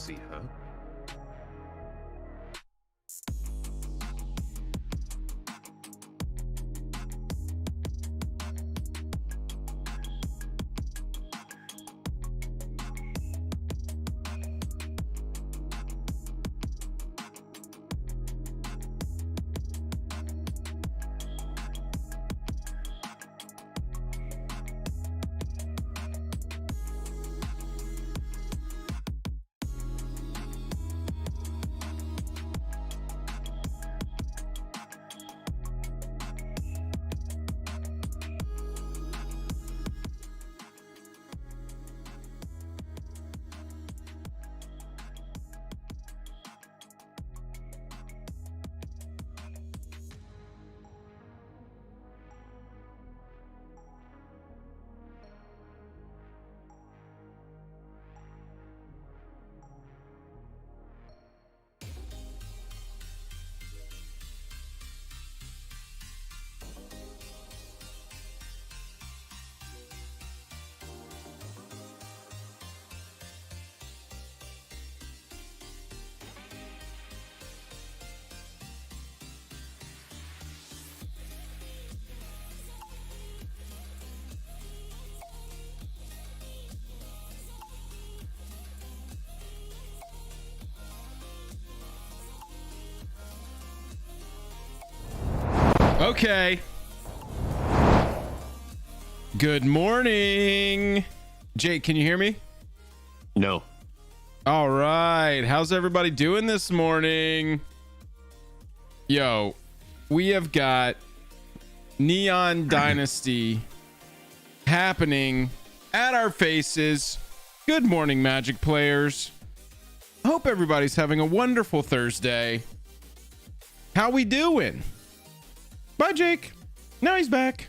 See her? Okay. Good morning. Jake, can you hear me? No. All right. How's everybody doing this morning? Yo, we have got Neon Dynasty happening at our faces. Good morning, Magic players. Hope everybody's having a wonderful Thursday. How we doing? Bye, Jake. Now he's back.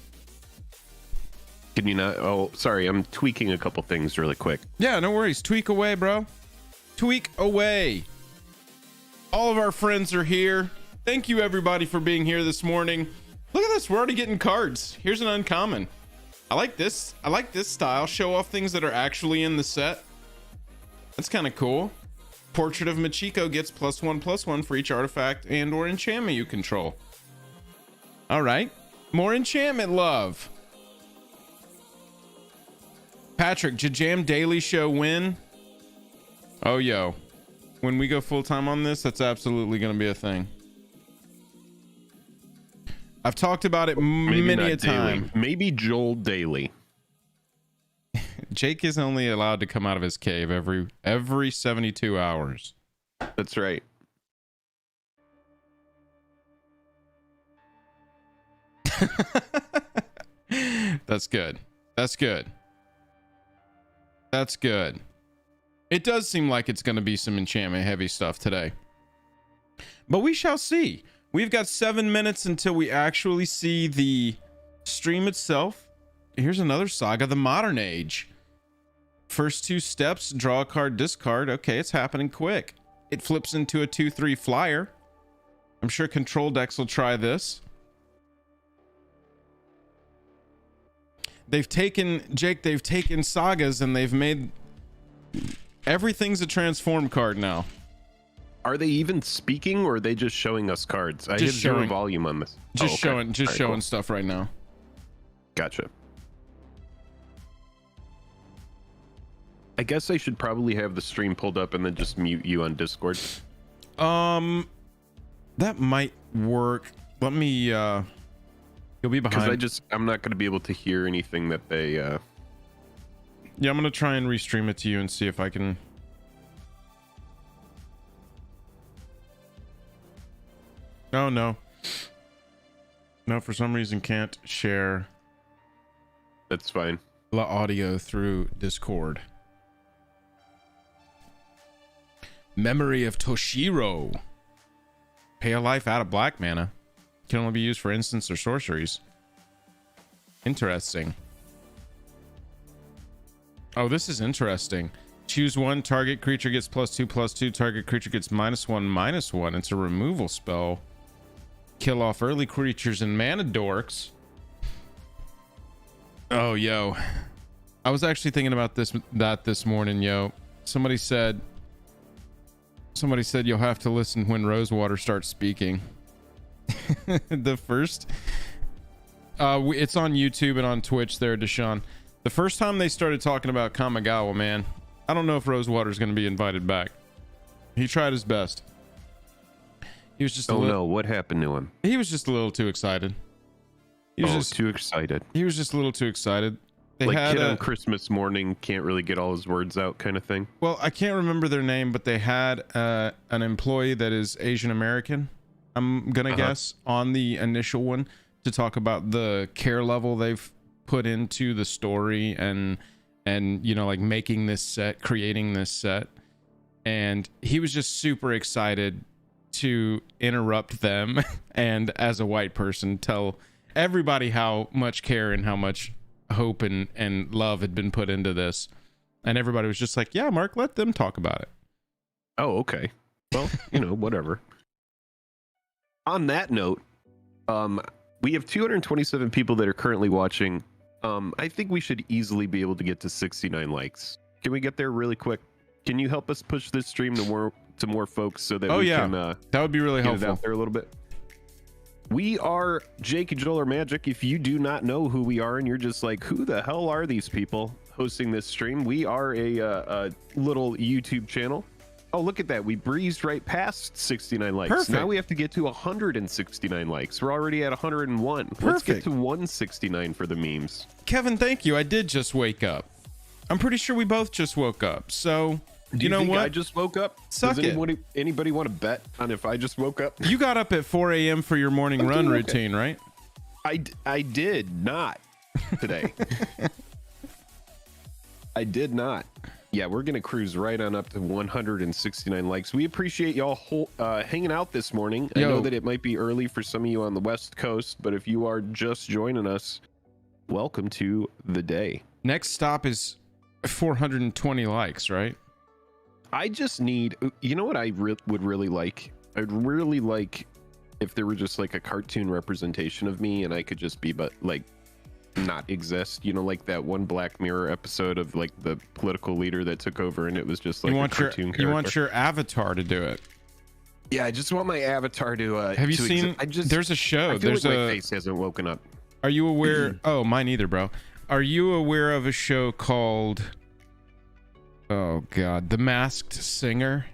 Can you not? Oh, sorry. I'm tweaking a couple things really quick. Yeah, no worries. Tweak away, bro. Tweak away. All of our friends are here. Thank you, everybody, for being here this morning. Look at this. We're already getting cards. Here's an uncommon. I like this. I like this style. Show off things that are actually in the set. That's kind of cool. Portrait of Machiko gets +1/+1 for each artifact and or enchantment you control. All right. More enchantment love. Patrick, Jam Daily Show win? Oh, yo. When we go full-time on this, that's absolutely going to be a thing. I've talked about it many a time. Maybe Joel Daily. Jake is only allowed to come out of his cave every 72 hours. That's right. That's good. That's good. That's good. It does seem like it's going to be some enchantment heavy stuff today. But we shall see. We've got 7 minutes until we actually see the stream itself. Here's another Saga, the Modern Age. First 2 steps, draw a card, discard. Okay, it's happening quick. It flips into a 2/3 flyer. I'm sure control decks will try this. They've taken, Jake, they've taken Sagas and they've made everything's a transform card now. Are they even speaking or are they just showing us cards? I have zero volume on this. Just showing cool. Stuff right now. Gotcha. I guess I should probably have the stream pulled up and then just mute you on Discord. That might work. Let me you'll be behind. Because I'm not going to be able to hear anything that they Yeah, I'm going to try and restream it to you and see if I can. Oh no. No, for some reason can't share. That's fine. The audio through Discord. Memory of Toshiro. Pay a life out of black mana. Can only be used for instants or sorceries. Interesting. Oh, this is interesting. Choose one, target creature gets +2/+2, target creature gets -1/-1. It's a removal spell. Kill off early creatures and mana dorks. Oh, yo. I was actually thinking about this morning, yo. Somebody said you'll have to listen when Rosewater starts speaking. The first it's on YouTube and on Twitch there, Deshaun. The first time they started talking about Kamigawa, man, I don't know if Rosewater's going to be invited back. He tried his best. He was just no, what happened to him? He was just a little too excited. He was just too excited. He was just a little too excited. They like had kid on Christmas morning can't really get all his words out kind of thing. Well, I can't remember their name, but they had an employee that is Asian American, I'm gonna guess, on the initial one to talk about the care level they've put into the story and you know, like making this set, creating this set. And he was just super excited to interrupt them and, as a white person, tell everybody how much care and how much hope and love had been put into this. And everybody was just like, yeah, Mark, let them talk about it. Oh, okay. Well, you know, whatever. On that note, we have 227 people that are currently watching. I think we should easily be able to get to 69 likes. Can we get there really quick? Can you help us push this stream to more folks so that we can that would be really helpful. Get it out there a little bit. We are Jake and Joel or Magic. If you do not know who we are and you're just like, who the hell are these people hosting this stream? We are a little YouTube channel Oh, look at that. We breezed right past 69 likes. Perfect. Now we have to get to 169 likes. We're already at 101. Let's get to 169 for the memes. Kevin, thank you. I did just wake up. I'm pretty sure we both just woke up. So, Do you know think what? I just woke up? Suck Does it. anybody want to bet on if I just woke up? You got up at 4 a.m. for your morning run routine, right? I did not today. I did not. Yeah, we're going to cruise right on up to 169 likes. We appreciate y'all hanging out this morning. I know that it might be early for some of you on the West Coast, but if you are just joining us, welcome to the day. Next stop is 420 likes, right? I just need, you know what I would really like? I'd really like if there were just like a cartoon representation of me and I could just be, but like, not exist, you know, like that one Black Mirror episode of like the political leader that took over and it was just like a cartoon character. You want your avatar to do it. Yeah, I just want my avatar to have you seen there's a show, there's my face hasn't woken up. Are you aware oh, mine either, bro. Are you aware of a show called, oh god, The Masked Singer?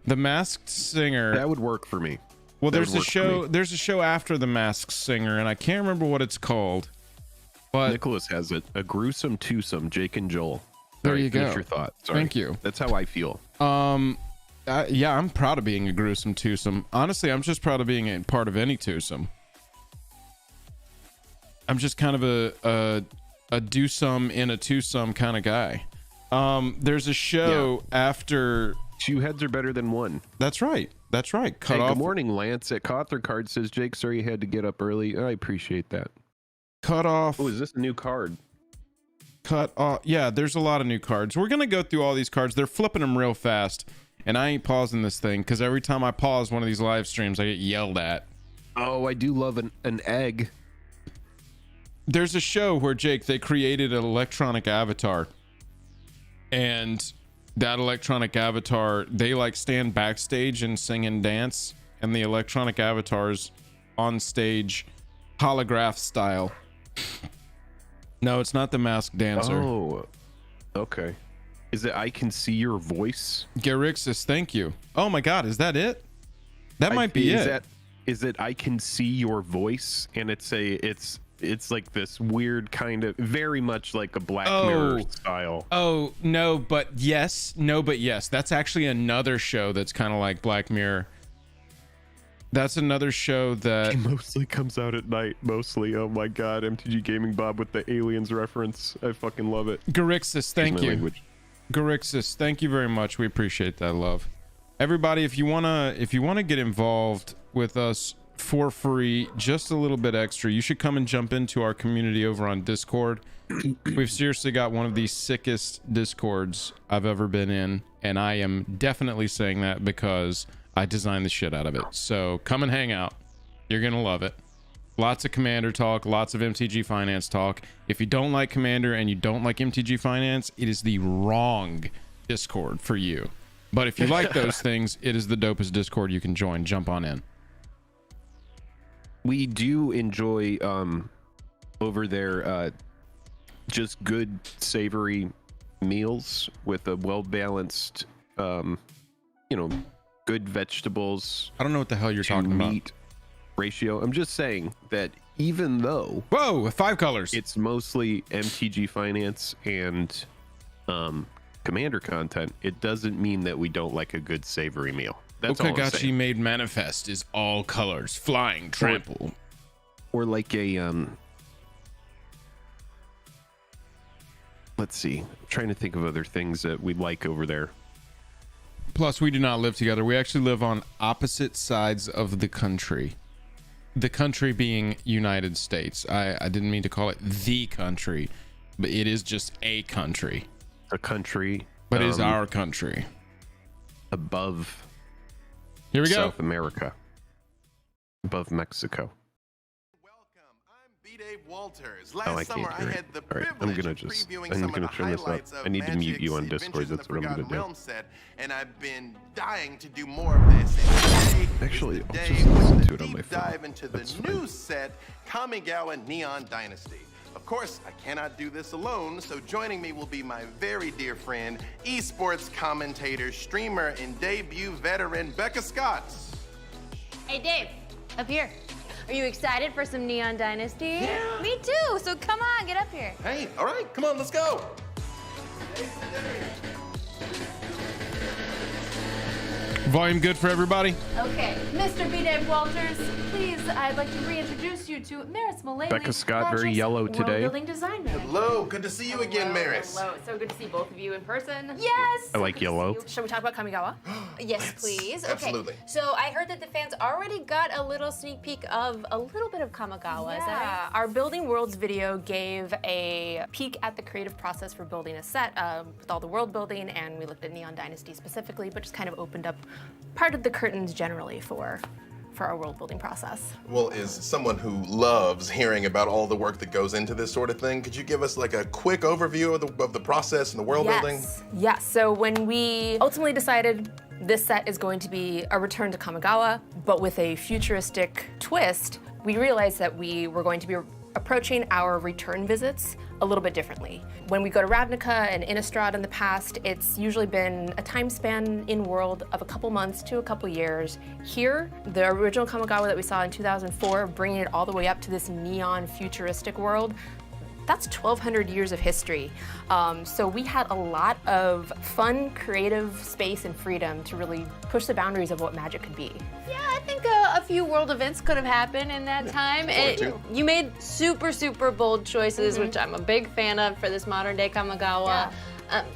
The Masked Singer. That would work for me. Well, there's a show after The Masked Singer and I can't remember what it's called. But Nicholas has it. A gruesome twosome, Jake and Joel. There you go. Finish your thought. Sorry. Thank you. That's how I feel. Yeah, I'm proud of being a gruesome twosome. Honestly, I'm just proud of being a part of any twosome. I'm just kind of a do-some in a twosome kind of guy. There's a show after... Two heads are better than one. That's right. That's right. Cut off. Good morning, Lance. At Cawthor Card says, Jake, sorry you had to get up early. I appreciate that. Cut off. Oh, is this a new card? Cut off. Yeah, there's a lot of new cards. We're going to go through all these cards. They're flipping them real fast. And I ain't pausing this thing because every time I pause one of these live streams, I get yelled at. Oh, I do love an egg. There's a show where, Jake, they created an electronic avatar. And that electronic avatar, they like stand backstage and sing and dance. And the electronic avatar's on stage holograph style. No, it's not the Masked Dancer. Oh, okay. Is it I Can See Your Voice? Garixis, thank you. Oh my god, is that it? That might be it. Is it I Can See Your Voice? And it's like this weird kind of, very much like a Black Mirror style. Oh, no, but yes. That's actually another show that's kind of like Black Mirror. That's another show that it mostly comes out at night. Mostly. Oh my god, MTG Gaming Bob with the aliens reference. I fucking love it. Garixis, thank you. Garixis, thank you very much. We appreciate that, love. Everybody, if you wanna get involved with us for free, just a little bit extra, you should come and jump into our community over on Discord. We've seriously got one of the sickest Discords I've ever been in, and I am definitely saying that because I designed the shit out of it. So come and hang out. You're gonna love it. Lots of Commander talk, lots of MTG Finance talk. If you don't like Commander and you don't like MTG Finance, it is the wrong Discord for you. But if you like those things, it is the dopest Discord you can join. Jump on in. We do enjoy over there just good savory meals with a well-balanced good vegetables. I don't know what the hell you're talking about. Meat ratio. I'm just saying that even though 5 colors, it's mostly MTG Finance and Commander content, it doesn't mean that we don't like a good savory meal. That's all I'm Okagachi saying. made manifest is all colors, flying, trample. Or like a let's see. I'm trying to think of other things that we like over there. Plus, we do not live together. We actually live on opposite sides of the country. The country being United States. I didn't mean to call it the country, but it is just a country. A country. But it is our country. Above Here we go. South America. Above Mexico. Dave Walters. Last summer I had the privilege of previewing I'm some gonna of the turn this up. highlights of I need to mute you on Magic's Discord. That's what I'm gonna do. Realm set, and I've been dying to do more of this. And today actually, is I'll the just day listen with to the it on my deep phone. dive into the new set, Kamigawa Neon Dynasty. Of course, I cannot do this alone, so joining me will be my very dear friend, esports commentator, streamer, and debut veteran, Becca Scott. Hey, Dave, up here. Are you excited for some Neon Dynasty? Yeah. Me too, so come on, get up here. Hey, all right, come on, let's go. Volume good for everybody? Okay, Mr. B. Dave Walters, please, I'd like to reintroduce you to Maris Mullally. Becca Scott, very yellow today. World-building design manager. Hello, good to see you again, Maris. Hello, so good to see both of you in person. Yes. I like yellow. Shall we talk about Kamigawa? Yes, please. Okay. Absolutely. So I heard that the fans already got a little sneak peek of a little bit of Kamigawa. Is that right? Our Building Worlds video gave a peek at the creative process for building a set with all the world building, and we looked at Neon Dynasty specifically, but just kind of opened up part of the curtains generally for our world building process. Well, as someone who loves hearing about all the work that goes into this sort of thing, could you give us like a quick overview of the process and the world building? Yes, so when we ultimately decided this set is going to be a return to Kamigawa, but with a futuristic twist, we realized that we were going to be approaching our return visits a little bit differently. When we go to Ravnica and Innistrad in the past, it's usually been a time span in world of a couple months to a couple years. Here, the original Kamigawa that we saw in 2004, bringing it all the way up to this neon futuristic world, that's 1,200 years of history. So we had a lot of fun, creative space and freedom to really push the boundaries of what Magic could be. Yeah, I think a few world events could have happened in that time. You made super, super bold choices, which I'm a big fan of for this modern day Kamigawa.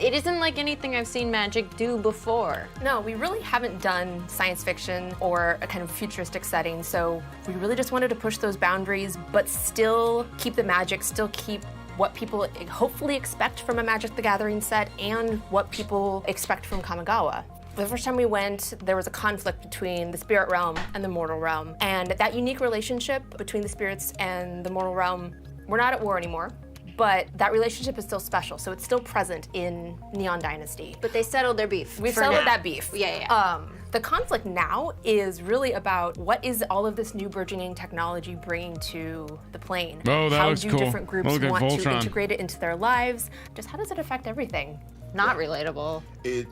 It isn't like anything I've seen Magic do before. No, we really haven't done science fiction or a kind of futuristic setting, so we really just wanted to push those boundaries, but still keep the magic, still keep what people hopefully expect from a Magic the Gathering set and what people expect from Kamigawa. The first time we went, there was a conflict between the spirit realm and the mortal realm, and that unique relationship between the spirits and the mortal realm, we're not at war anymore. But that relationship is still special, so it's still present in Neon Dynasty. But they settled their beef. We've for settled now. that beef. Yeah. The conflict now is really about what is all of this new burgeoning technology bringing to the plane? Oh, that how looks do cool. different groups Look at want to Voltron. integrate it into their lives? Just how does it affect everything? Not relatable.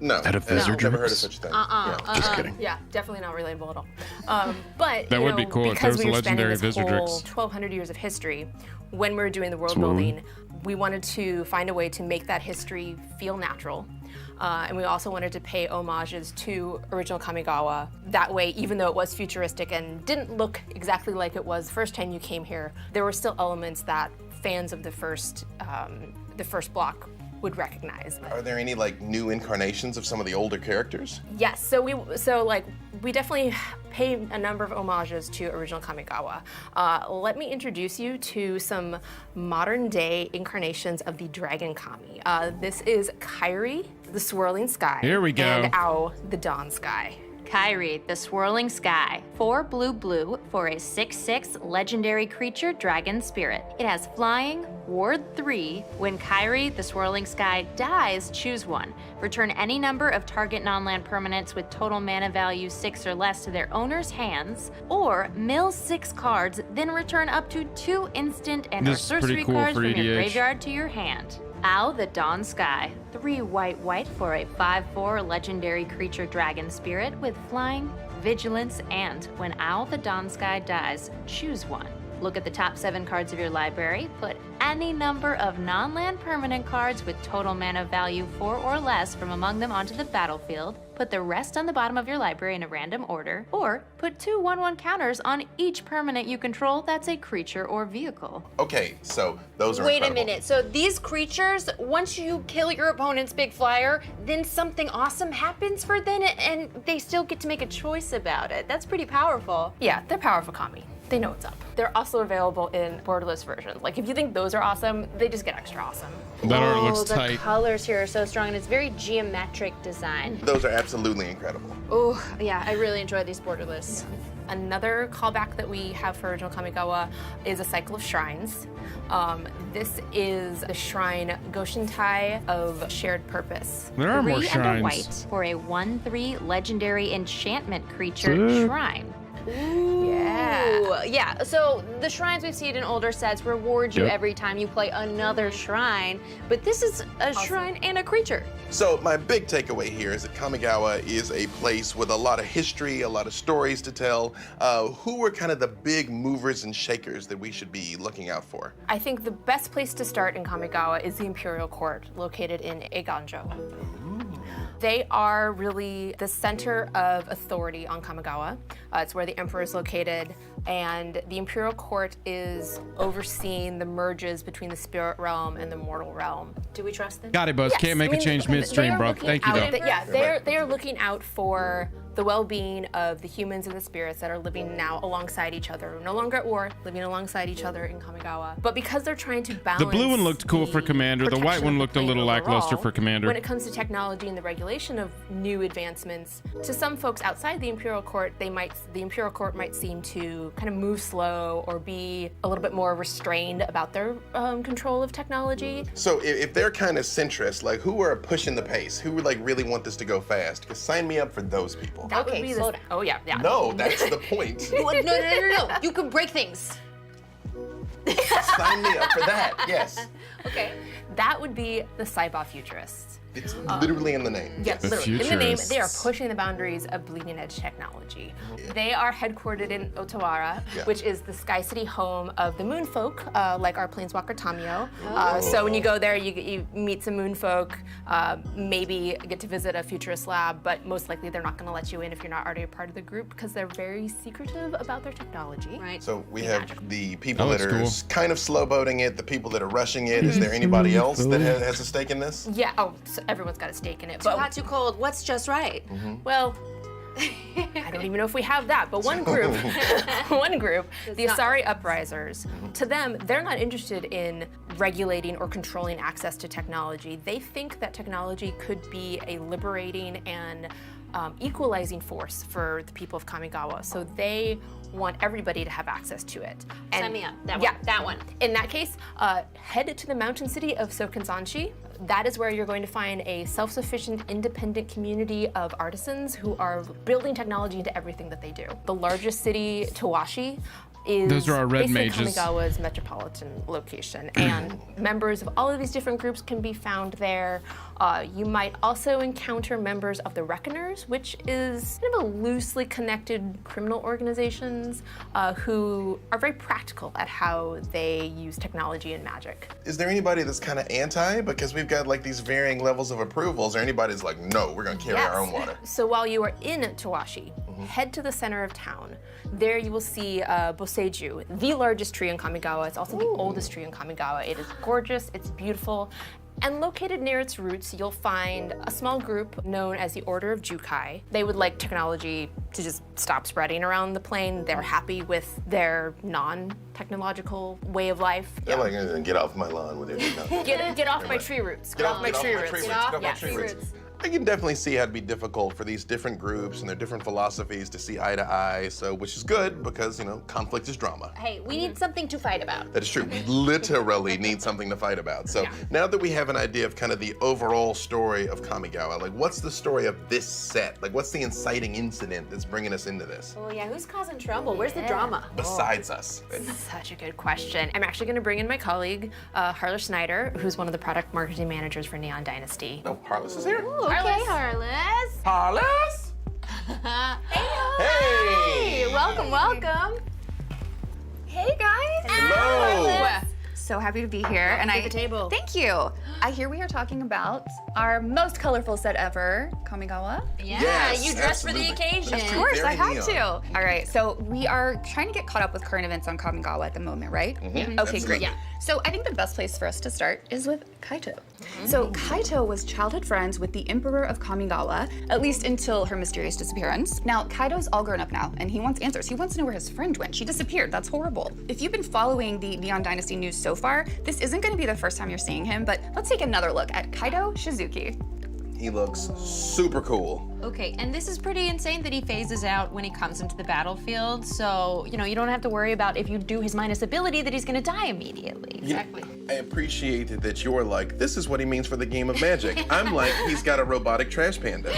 No. Out of Wizard Never heard of Drinks? such a thing. Yeah. Just kidding. Yeah, definitely not relatable at all. But That you would be know, cool if because there was we a were spending legendary this Wizard whole Drinks. 1,200 years of history, when we were doing the world Swoon. building, we wanted to find a way to make that history feel natural. And we also wanted to pay homages to original Kamigawa. That way, even though it was futuristic and didn't look exactly like it was the first time you came here, there were still elements that fans of the first block would recognize. Are there any like new incarnations of some of the older characters? Yes, so we definitely pay a number of homages to original Kamigawa. Let me introduce you to some modern day incarnations of the Dragon Kami. This is Kairi, the Swirling Sky. Here we go. And Ao, the Dawn Sky. Kairi, the Swirling Sky. 4 blue for a 6/6 legendary creature dragon spirit. It has flying, ward 3. When Kairi, the Swirling Sky, dies, choose one. Return any number of target non-land permanents with total mana value 6 or less to their owner's hands, or mill 6 cards, then return up to 2 instant and or This is pretty sorcery cool cards for from your EDH. graveyard to your hand. Ao, the Dawn Sky. 3 white for a 5/4 legendary creature dragon spirit with flying, vigilance, and when Ao, the Dawn Sky dies, choose one. Look at the top 7 cards of your library, put any number of non-land permanent cards with total mana value 4 or less from among them onto the battlefield, put the rest on the bottom of your library in a random order, or put 2 1/1 counters on each permanent you control that's a creature or vehicle. Okay, so those are Wait a incredible. minute. So these creatures, once you kill your opponent's big flyer, then something awesome happens for them, and they still get to make a choice about it. That's pretty powerful. Yeah, they're powerful Kami. They know what's up. They're also available in borderless versions. Like if you think those are awesome, they just get extra awesome. That art Oh, looks the tight. colors here are so strong, and it's very geometric design. Those are absolutely incredible. Oh, yeah, I really enjoy these borderless. Another callback that we have for original Kamigawa is a cycle of shrines. This is the shrine Goshintai of Shared Purpose. There are 3 more and a shrines. white for a 1/3 legendary enchantment creature Sick. shrine. Yeah. Ooh, yeah. So the shrines we've seen in older sets reward you every time you play another shrine, but this is a shrine and a creature. So my big takeaway here is that Kamigawa is a place with a lot of history, a lot of stories to tell. Who are kind of the big movers and shakers that we should be looking out for? I think the best place to start in Kamigawa is the Imperial Court, located in Eiganjo. They are really the center of authority on Kamigawa. It's where the Emperor is located, and the Imperial Court is overseeing the merges between the spirit realm and the mortal realm. Do we trust them? Got it, Buzz. Yes, Can't make a change midstream, bro. Thank you, though. They are looking out for the well-being of the humans and the spirits that are living now alongside each other, no longer at war, living alongside each other in Kamigawa. But because they're trying to balance The blue one looked cool for Commander. The white one looked a little lackluster for Commander. When it comes to technology and the regulation of new advancements, to some folks outside the Imperial Court, the Imperial Court might seem to kind of move slow or be a little bit more restrained about their control of technology. So if they're kind of centrist, like who are pushing the pace? Who would like really want this to go fast? Because sign me up for those people. That would be slow down. Oh yeah. No, that's the point. No. You can break things. Sign me up for that, yes. Okay. That would be the Cyber Futurists. It's literally in the name. Yes, The literally. In the name, they are futurists. pushing the boundaries of bleeding edge technology. They are headquartered in Otawara, which is the Sky City home of the Moonfolk, like our Planeswalker Tamio. So when you go there, you meet some Moonfolk, maybe get to visit a futurist lab, but most likely they're not going to let you in if you're not already a part of the group because they're very secretive about their technology. Right. So we have the people Oh, that that's are cool. kind of slow boating it, the people that are rushing it. Is there anybody else that has a stake in this? Yeah, so everyone's got a stake in it. Too hot, too cold. What's just right? Well, I don't even know if we have that, but one group, the Asari Uprisers, to them, they're not interested in regulating or controlling access to technology. They think that technology could be a liberating and equalizing force for the people of Kamigawa. So they want everybody to have access to it. And Sign me up. That one. in that case, head to the mountain city of Sokanzanshi. That is where you're going to find a self-sufficient, independent community of artisans who are building technology into everything that they do. The largest city, Tawashi, is Those are our red basically mages. Kamigawa's metropolitan location, and members of all of these different groups can be found there. You might also encounter members of the Reckoners, which is kind of a loosely connected criminal organizations who are very practical at how they use technology and magic. Is there anybody that's kind of anti? Because we've got like these varying levels of approvals, or anybody that's like, no, we're gonna carry our own water. So while you are in Tawashi, head to the center of town. There you will see Boseiju, the largest tree in Kamigawa. It's also the oldest tree in Kamigawa. It is gorgeous, it's beautiful. And located near its roots, you'll find a small group known as the Order of Jukai. They would like technology to just stop spreading around the plane. They're happy with their non-technological way of life. They're like, get off my lawn with it. Get off my tree roots. Get off my tree roots. Get off my tree roots. I can definitely see how it'd be difficult for these different groups and their different philosophies to see eye to eye. So, which is good because, you know, conflict is drama. Hey, we need something to fight about. That is true. We literally need something to fight about. So now that we have an idea of kind of the overall story of Kamigawa, like what's the story of this set? Like what's the inciting incident that's bringing us into this? Oh yeah, who's causing trouble? Where's the drama? Besides us. Such a good question. I'm actually going to bring in my colleague, Harler Schneider, who's one of the product marketing managers for Neon Dynasty. Oh, Harless is here. Okay, Harless. Harless? Hey, Hey! welcome. Hey guys! Hello! So happy to be here. And to the table. Thank you. I hear we are talking about our most colorful set ever, Kamigawa. Yeah, Yes, you dressed for the absolutely. occasion. That's Of true. course, I Very had neon. to. All right, so we are trying to get caught up with current events on Kamigawa at the moment, right? Okay, absolutely. great. Yeah. So I think the best place for us to start is with Kaito. So Kaito was childhood friends with the Emperor of Kamigawa, at least until her mysterious disappearance. Now, Kaito's all grown up now, and he wants answers. He wants to know where his friend went. She disappeared. That's horrible. If you've been following the Neon Dynasty news so far, this isn't going to be the first time you're seeing him, but let's take another look at Kaido Suzuki. He looks super cool. Okay, and this is pretty insane that he phases out when he comes into the battlefield, so, you know, you don't have to worry about if you do his minus ability that he's gonna die immediately. Exactly. I appreciate that you're like, this is what he means for the game of Magic. I'm like, he's got a robotic trash panda.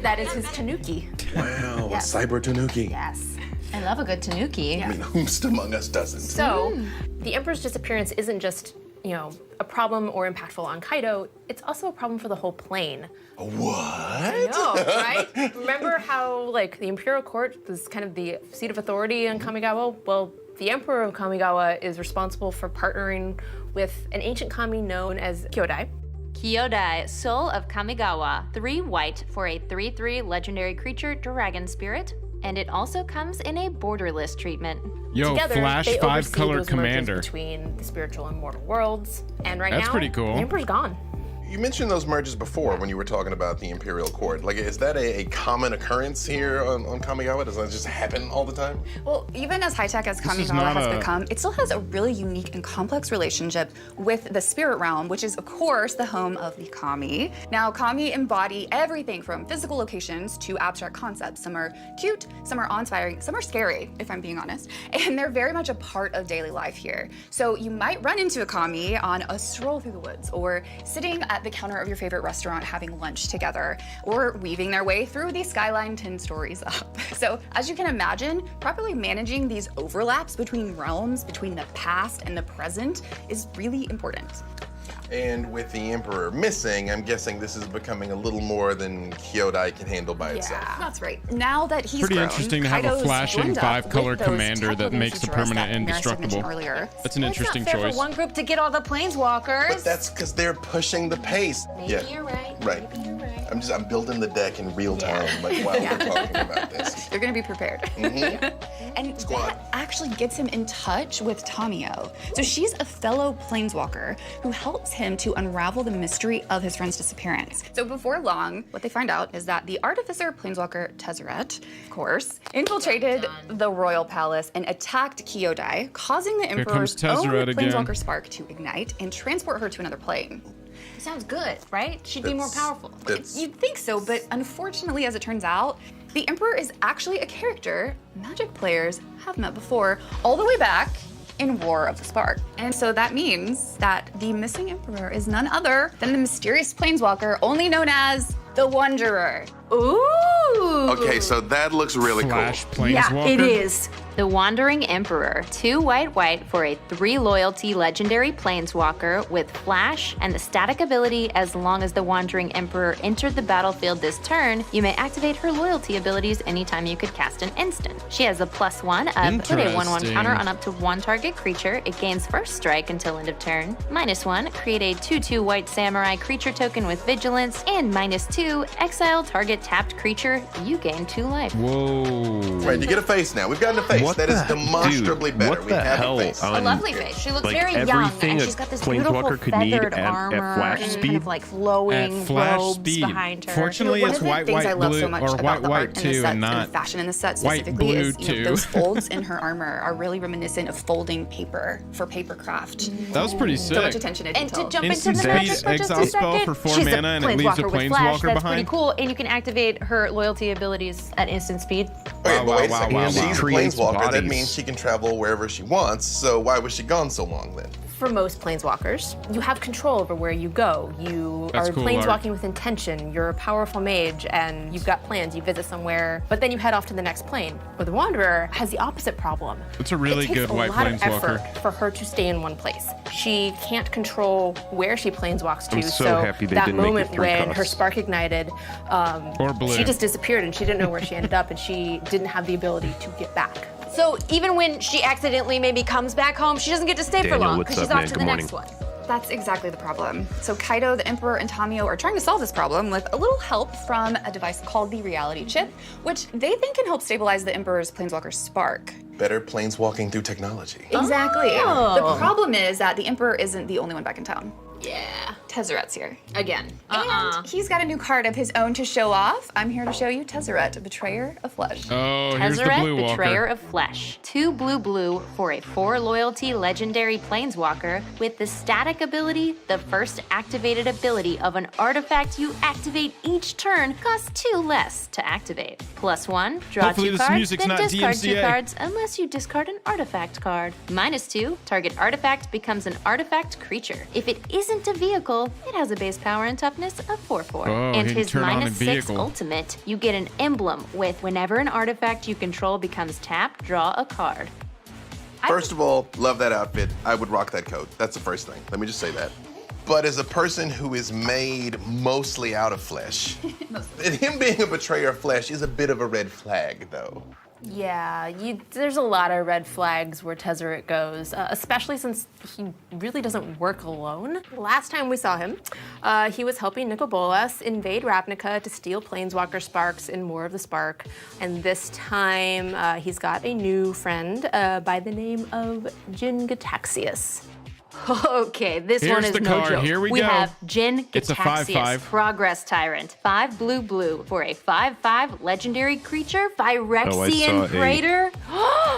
That is his Tanuki. Wow, a cyber tanuki. Yes. And love a good tanuki. I mean, whomst among us doesn't? So, the Emperor's disappearance isn't just, a problem or impactful on Kaido, it's also a problem for the whole plane. What? No, right? Remember how, the Imperial Court was kind of the seat of authority in Kamigawa? Well, the Emperor of Kamigawa is responsible for partnering with an ancient kami known as Kyodai. Kyodai, Soul of Kamigawa, 3 white for a 3/3 legendary creature dragon spirit, and it also comes in a borderless treatment. Yo, Together, Flash they 5 oversee color those mergers commander. between the spiritual and mortal worlds. And right That's now, pretty cool. the Emperor's gone. You mentioned those merges before when you were talking about the Imperial Court. Is that a common occurrence here on Kamigawa? Does that just happen all the time? Well, even as high-tech as is Kamigawa not has a- become, it still has a really unique and complex relationship with the spirit realm, which is, of course, the home of the kami. Now, kami embody everything from physical locations to abstract concepts. Some are cute, some are awe-inspiring, some are scary, if I'm being honest. And they're very much a part of daily life here. So you might run into a kami on a stroll through the woods, or sitting at the counter of your favorite restaurant having lunch together, or weaving their way through the skyline 10 stories up. So as you can imagine, properly managing these overlaps between realms, between the past and the present, is really important. And with the Emperor missing, I'm guessing this is becoming a little more than Kyodai can handle by itself. That's right. Now that he's Pretty grown, interesting to have a Kaido's flashing joined up 5-color with those commander that tech-living makes the futurists permanent that Maris had mentioned indestructible. earlier. That's an Well, it's not interesting fair choice. for one group to get all the planeswalkers. But that's because they're pushing the pace. Maybe you're right. Right. Maybe you're right. I'm building the deck in real time, while we're talking about this. You're gonna be prepared. And Squad. that actually gets him in touch with Tamio. So she's a fellow planeswalker who helps him to unravel the mystery of his friend's disappearance. So before long, what they find out is that the artificer planeswalker Tezzeret, of course, infiltrated the royal palace and attacked Kyodai, causing the Emperor's comes own Tezzeret again. planeswalker spark to ignite and transport her to another plane. Sounds good, right? She'd be more powerful. You'd think so, but unfortunately, as it turns out, the Emperor is actually a character Magic players have met before, all the way back in War of the Spark. And so that means that the missing Emperor is none other than the mysterious planeswalker only known as the Wanderer. Ooh. Okay, so that looks really Flash cool. Yeah, Planeswalker. it is. The Wandering Emperor, 2 white for a 3 loyalty legendary planeswalker with flash and the static ability. As long as the Wandering Emperor entered the battlefield this turn, you may activate her loyalty abilities anytime you could cast an instant. She has a +1 up with a 1/1 Interesting. counter on up to 1 target creature. It gains first strike until end of turn. -1, create a 2/2 white samurai creature token with vigilance, and -2, exile target tapped creature. You gain 2 life. Whoa. Right, you get a face now. We've gotten a face. What That is the- demonstrably dude, better. what We the have hell? a face. A lovely face. She looks like very young, everything and a she's got this planeswalker beautiful could need feathered at armor flash and speed? kind of like flowing At flash robes speed. behind her. Fortunately, One it's of the white, things I white, love blue, so much or about white, the white art in the too, set and not the fashion in the set white, specifically is, blue those too. folds in her armor are really reminiscent of folding paper for papercraft. That was pretty So much sick. attention to And to detail. jump Instant into the magic speed, for just a exile spell second, for 4 she's mana, and it leaves a planeswalker with planeswalker flash. That's behind. pretty cool, and you can activate her loyalty abilities at instant speed. Okay, Wow, but wait a wow, second. wow, She's wow. a Creates planeswalker. That bodies. means she can travel wherever she wants. So why was she gone so long then? For most planeswalkers, you have control over where you go. You That's are cool planeswalking art. with intention. You're a powerful mage, and you've got plans. You visit somewhere, but then you head off to the next plane. But the Wanderer has the opposite problem. It's a really it takes good a white lot of planeswalker. effort for her to stay in one place. She can't control where she planeswalks to. I'm so happy they that didn't make it moment 3 when her costs. spark ignited, Or blue. she just disappeared, and she didn't know where she ended up, and she didn't have the ability to get back. So even when she accidentally maybe comes back home, she doesn't get to stay for Daniel, long what's because she's up, off man? to the Good next morning. one. That's exactly the problem. So Kaido, the Emperor, and Tamio are trying to solve this problem with a little help from a device called the Reality Chip, which they think can help stabilize the Emperor's Planeswalker spark. Better planeswalking through technology. Exactly. Oh. The problem is that the Emperor isn't the only one back in town. Yeah. Tezzeret's here. Again. And he's got a new card of his own to show off. I'm here to show you Tezzeret, Betrayer of Flesh. Oh, here's the Tezzeret, blue Betrayer walker. of Flesh. 2 blue for a 4 loyalty legendary planeswalker with the static ability. The first activated ability of an artifact you activate each turn costs 2 less to activate. +1, draw Hopefully 2 this cards, music's then not discard 2 DMCA. cards unless you discard an artifact card. -2, target artifact becomes an artifact creature. If it isn't isn't a vehicle, it has a base power and toughness of 4/4. Oh, And he can his turn on a -6 vehicle. ultimate, you get an emblem with whenever an artifact you control becomes tapped, draw a card. First of all, love that outfit. I would rock that coat. That's the first thing. Let me just say that. But as a person who is made mostly out of flesh, him being a betrayer of flesh is a bit of a red flag, though. Yeah, there's a lot of red flags where Tezzeret goes, especially since he really doesn't work alone. Last time we saw him, he was helping Bolas invade Ravnica to steal Planeswalker Sparks and more of the Spark. And this time, he's got a new friend by the name of Gataxius. Okay, this Here's one is the no card. joke. Here we We go. have Jin It's a Gataxius, 5/5. Progress Tyrant. 5 blue for a 5/5 legendary creature, Oh, I Phyrexian saw a- Praetor.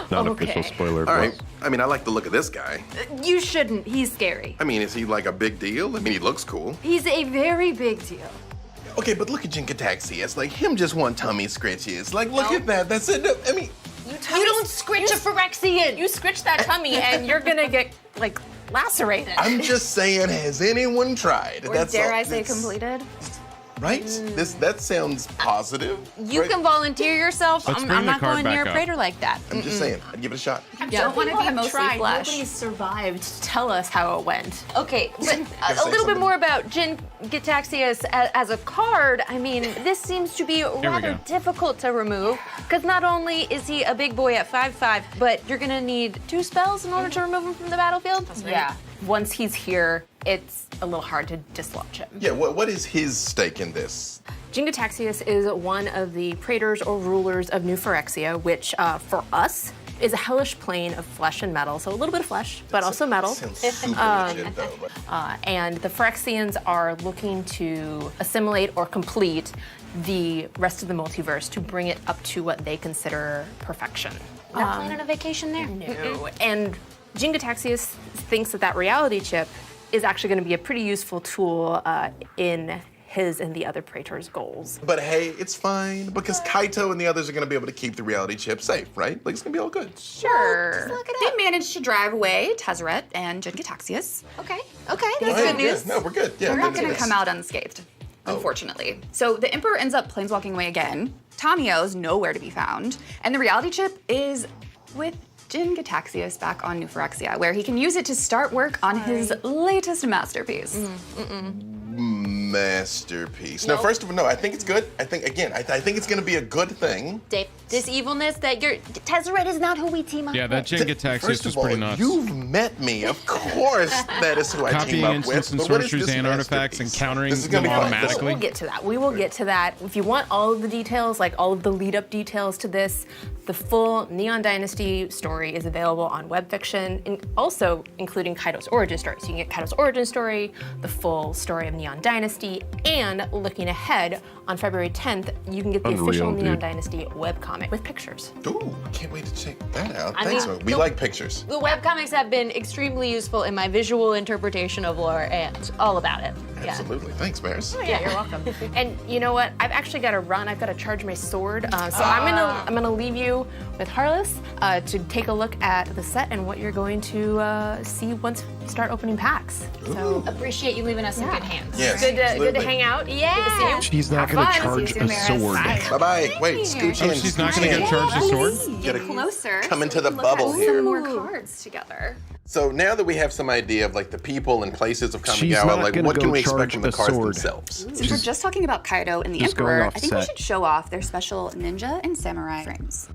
Not Okay. official spoiler. All right. I mean, I like the look of this guy. You shouldn't. He's scary. I mean, is he like a big deal? I mean, he looks cool. He's a very big deal. Okay, but look at Gataxius. Like, him just want tummy scritches. Like, look at that. That's it. I mean, You don't scritch a Phyrexian. You scritch that tummy and you're gonna get, like, lacerated. I'm just saying, has anyone tried? Or That's dare all. I say That's- completed? Right? That sounds positive. You right? can volunteer yourself. Let's I'm bring the not card going near back a up. praetor like that. I'm just saying, I'd give it a shot. I don't want to be mostly tried. flesh. Nobody's survived to tell us how it went. Okay, but say a little bit something. more about Jin Gataxius as a card. I mean, this seems to be rather go. difficult to remove because not only is he a big boy at 5/5, but you're gonna need 2 spells in order to remove him from the battlefield. Yeah. Once he's here, it's a little hard to dislodge him. Yeah, what is his stake in this? Gataxius is one of the praetors or rulers of New Phyrexia, which for us is a hellish plane of flesh and metal. So a little bit of flesh, but also metal. Sounds super legit, though. But And the Phyrexians are looking to assimilate or complete the rest of the multiverse to bring it up to what they consider perfection. Not planning a vacation there. No. And Gataxius thinks that reality chip is actually going to be a pretty useful tool in his and the other praetors' goals. But hey, it's fine because Kaito and the others are going to be able to keep the reality chip safe, right? Like, it's going to be all good. Sure. They managed to drive away Tezzeret and Gataxius. Okay. That's Oh, good yeah, news. no, we're good. Yeah, We're not good going to news. come out unscathed, unfortunately. So the Emperor ends up planeswalking away again. Tamio's nowhere to be found. And the reality chip is with Gataxius back on New Phyrexia, where he can use it to start work on his latest masterpiece. Masterpiece. No, first of all, no, I think it's good. I think, again, I think it's going to be a good thing. Dave, this evilness that you're Tezzeret is not who we team up Yeah, that with. Jin Gataxius First was of all, pretty nuts. you've met me. Of course, that is who I team Copying up with. instants and But what is sorceries this and artifacts and masterpiece? countering This is gonna them be fun. automatically. We'll get to that. We will get to that. If you want all of the details, like all of the lead-up details to this, the full Neon Dynasty story is available on Webfiction, and also including Kaido's origin story. So you can get Kaido's origin story, the full story of Neon Dynasty, and looking ahead, on February 10th, you can get the official Unreal, Neon dude. Dynasty webcomic with pictures. Ooh, I can't wait to check that out. I Thanks, mean, man. We the- like pictures. The webcomics have been extremely useful in my visual interpretation of lore and all about it. Yeah. Absolutely. Thanks, Maris. Yeah, you're welcome. And you know what? I've actually got to run. I've got to charge my sword. So I'm gonna leave you with Harless to take a look at the set and what you're going to see once we start opening packs. So Appreciate you leaving us in good hands. Yes, good to absolutely. hang out. Yeah. Good to see you. She's not Have going to fun. charge See you a soon, sword. Maris. Bye-bye. Wait, scooch in. Oh, she's not scooch going to in. get charged a sword? Gotta Get closer. come into the Look bubble at here. some more cards together. So now that we have some idea of like the people and places of She's Kamigawa, not like gonna what can go we expect charge from the a cards sword. themselves? Since we're just talking about Kaido and the just going Emperor, off I think we set. should show off their special ninja and samurai frames.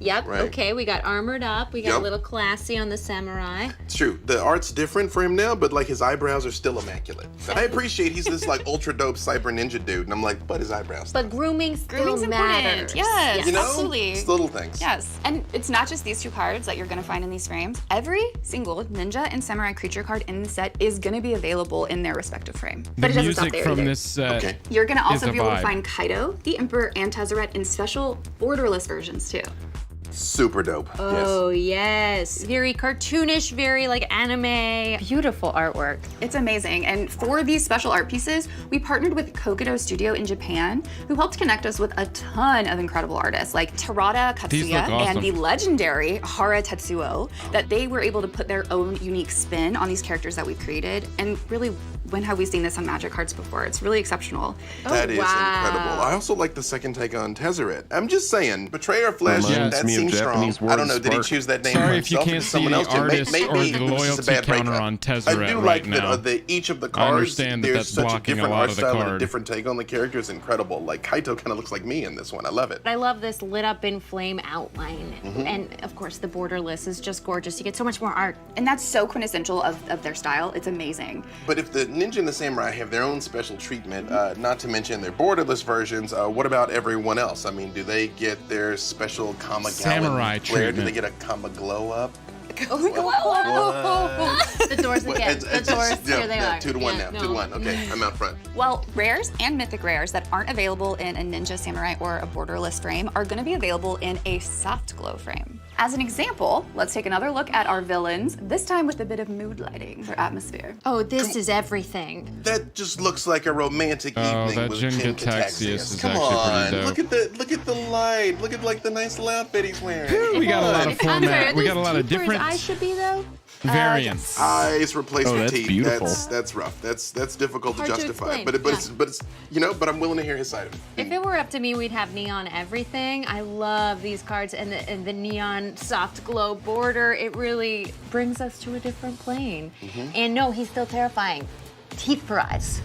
Yep. Right. Okay, we got armored up. We got Yep. a little classy on the samurai. It's true. The art's different for him now, but like his eyebrows are still immaculate. I appreciate he's this like ultra dope cyber ninja dude, and I'm like, but his eyebrows. But grooming still Grooming's matters. important. Yes, you know, absolutely. it's little things. Yes, and it's not just these 2 cards that you're going to find in these frames. Every single ninja and samurai creature card in the set is going to be available in their respective frame. The But it doesn't stop music there from either. this set. Okay. You're going to is also a be able vibe. to find Kaido, the Emperor, and Tezzeret in special borderless versions too. Super dope. Oh yes. Very cartoonish, very like anime. Beautiful artwork. It's amazing. And for these special art pieces, we partnered with Kaido Studio in Japan, who helped connect us with a ton of incredible artists like Terada These Katsuya look awesome. and the legendary Hara Tetsuo, that they were able to put their own unique spin on these characters that we've created and really When have we seen this on Magic cards before? It's really exceptional. That is incredible. I also like the second take on Tezzeret. I'm just saying, Betrayer of Flesh, that seems strong. I don't know, did he choose that name for Sorry if you himself? can't Did see someone the else do it? artist Maybe or the it was just a loyalty bad counter breakup. on I Tezzeret do right like now. that each of the I cards, understand that there's that's such a blocking a different lot art of the style and a card. different take on the character is incredible. Like Kaito kind of looks like me in this one. I love it. I love this lit up in flame outline. And of course the borderless is just gorgeous. You get so much more art. And that's so quintessential of their style. It's amazing. But if the Ninja and the Samurai have their own special treatment, not to mention their borderless versions, what about everyone else? I mean, do they get their special Kamigawa Samurai flair? Do treatment. they get a Kamaglow up? The doors again. The doors. Here they are. 2 to 1 now. 2 to 1. Okay, I'm out front. Well, rares and mythic rares that aren't available in a Ninja Samurai or a borderless frame are going to be available in a soft glow frame. As an example, let's take another look at our villains, this time with a bit of mood lighting or atmosphere. Oh, this is everything. That just looks like a romantic Oh, evening that with Jin Jin Gataxius is Come actually on, pretty dope. look at the light. Look at like the nice little outfit he's wearing. We got a lot of I'm sorry, format. are We got a those lot of teeth where his different eyes should be though? variants. Eyes replaced Oh, with that's teeth. beautiful. That's rough. That's difficult Hard to to justify. explain, But it's but I'm willing to hear his side of it. If it were up to me, we'd have neon everything. I love these cards and the neon soft glow border. It really brings us to a different plane. And no, he's still terrifying. Teeth for eyes.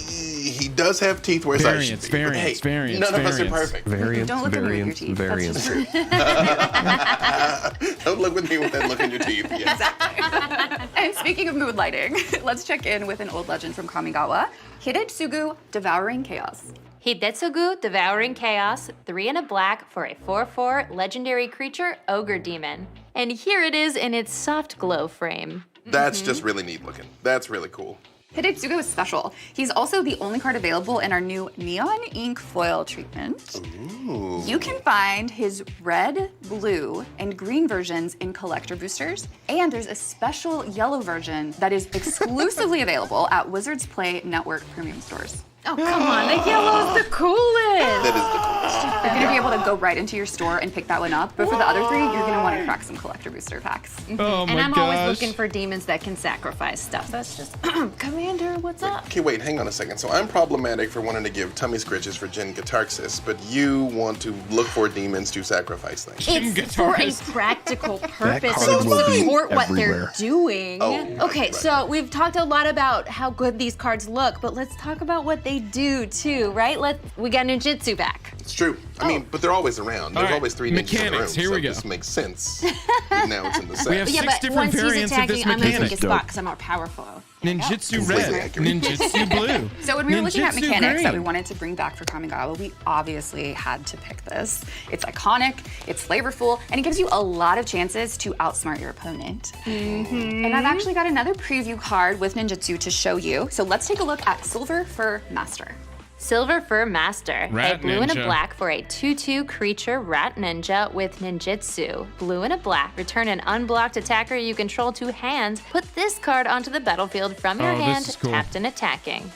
He does have teeth where his eyes should be. But Variants, hey, variants, none of us are variants. perfect. Variants, Don't look at me with your variants, teeth. variants. Don't look with me with that look in your teeth. Yeah. And speaking of mood lighting, let's check in with an old legend from Kamigawa, Hidetsugu Devouring Chaos. Hidetsugu, Devouring Chaos, 3 and a black for a 4/4 legendary creature, Ogre Demon. And here it is in its soft glow frame. That's just really neat looking. That's really cool. Hidetsugu is special. He's also the only card available in our new neon ink foil treatment. Ooh. You can find his red, blue, and green versions in collector boosters, and there's a special yellow version that is exclusively available at Wizards Play Network premium stores. Oh, come on, the yellow is the coolest. That is the coolest. You're gonna be able to go right into your store and pick that one up, but for the other 3, you're gonna want to crack some collector booster packs. Oh my And I'm gosh. always looking for demons that can sacrifice stuff. That's just, Commander, what's up? Okay, wait, hang on a second. So I'm problematic for wanting to give tummy scritches for Jin Gataxis, but you want to look for demons to sacrifice things. It's for a Guitars. practical purpose card and will be support what everywhere. they're doing. Oh, Okay, right. so we've talked a lot about how good these cards look, but let's talk about what they do too, right? We got ninjutsu back. It's true. I mean, but they're always around. There's All right, always 3 ninjas in the room. mechanics, here we so go. This makes sense. But now it's in the set. We have Yeah, 6 but different once he's variants of attacking, this I'm gonna take mechanic. his spot because I'm more powerful. Ninjutsu Completely red, accurate. ninjutsu blue. So when we were looking at ninjutsu mechanics that we green. wanted to bring back for Kamigawa, we obviously had to pick this. It's iconic, it's flavorful, and it gives you a lot of chances to outsmart your opponent. And I've actually got another preview card with ninjutsu to show you. So let's take a look at Silver Fur Master. Silver Fur Master, Rat a blue and a ninja. black for a 2/2 creature rat ninja with ninjutsu. Blue and a black, return an unblocked attacker you control to hand. Put this card onto the battlefield from your Oh, this hand, is cool. tapped and attacking.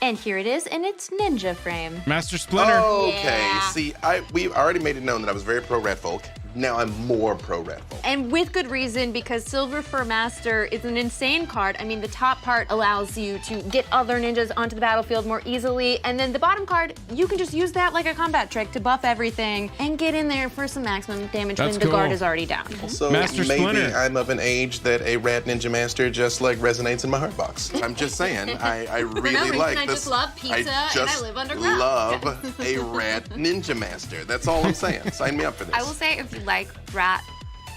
And here it is in its ninja frame. Master Splinter. Okay, Yeah. see, we already made it known that I was very pro Rat Folk. Now I'm more pro Rat Folk. And with good reason, because Silver Fur Master is an insane card. I mean, the top part allows you to get other ninjas onto the battlefield more easily, and then the bottom card, you can just use that like a combat trick to buff everything and get in there for some maximum damage That's when the guard cool. is already down. So Master maybe Splinter. I'm of an age that a Rat Ninja Master just like resonates in my heart box. I'm just saying, I really reason, like I this. just love pizza and I just live underground. love a Rat Ninja Master. That's all I'm saying. Sign me up for this. I will say if you like rat,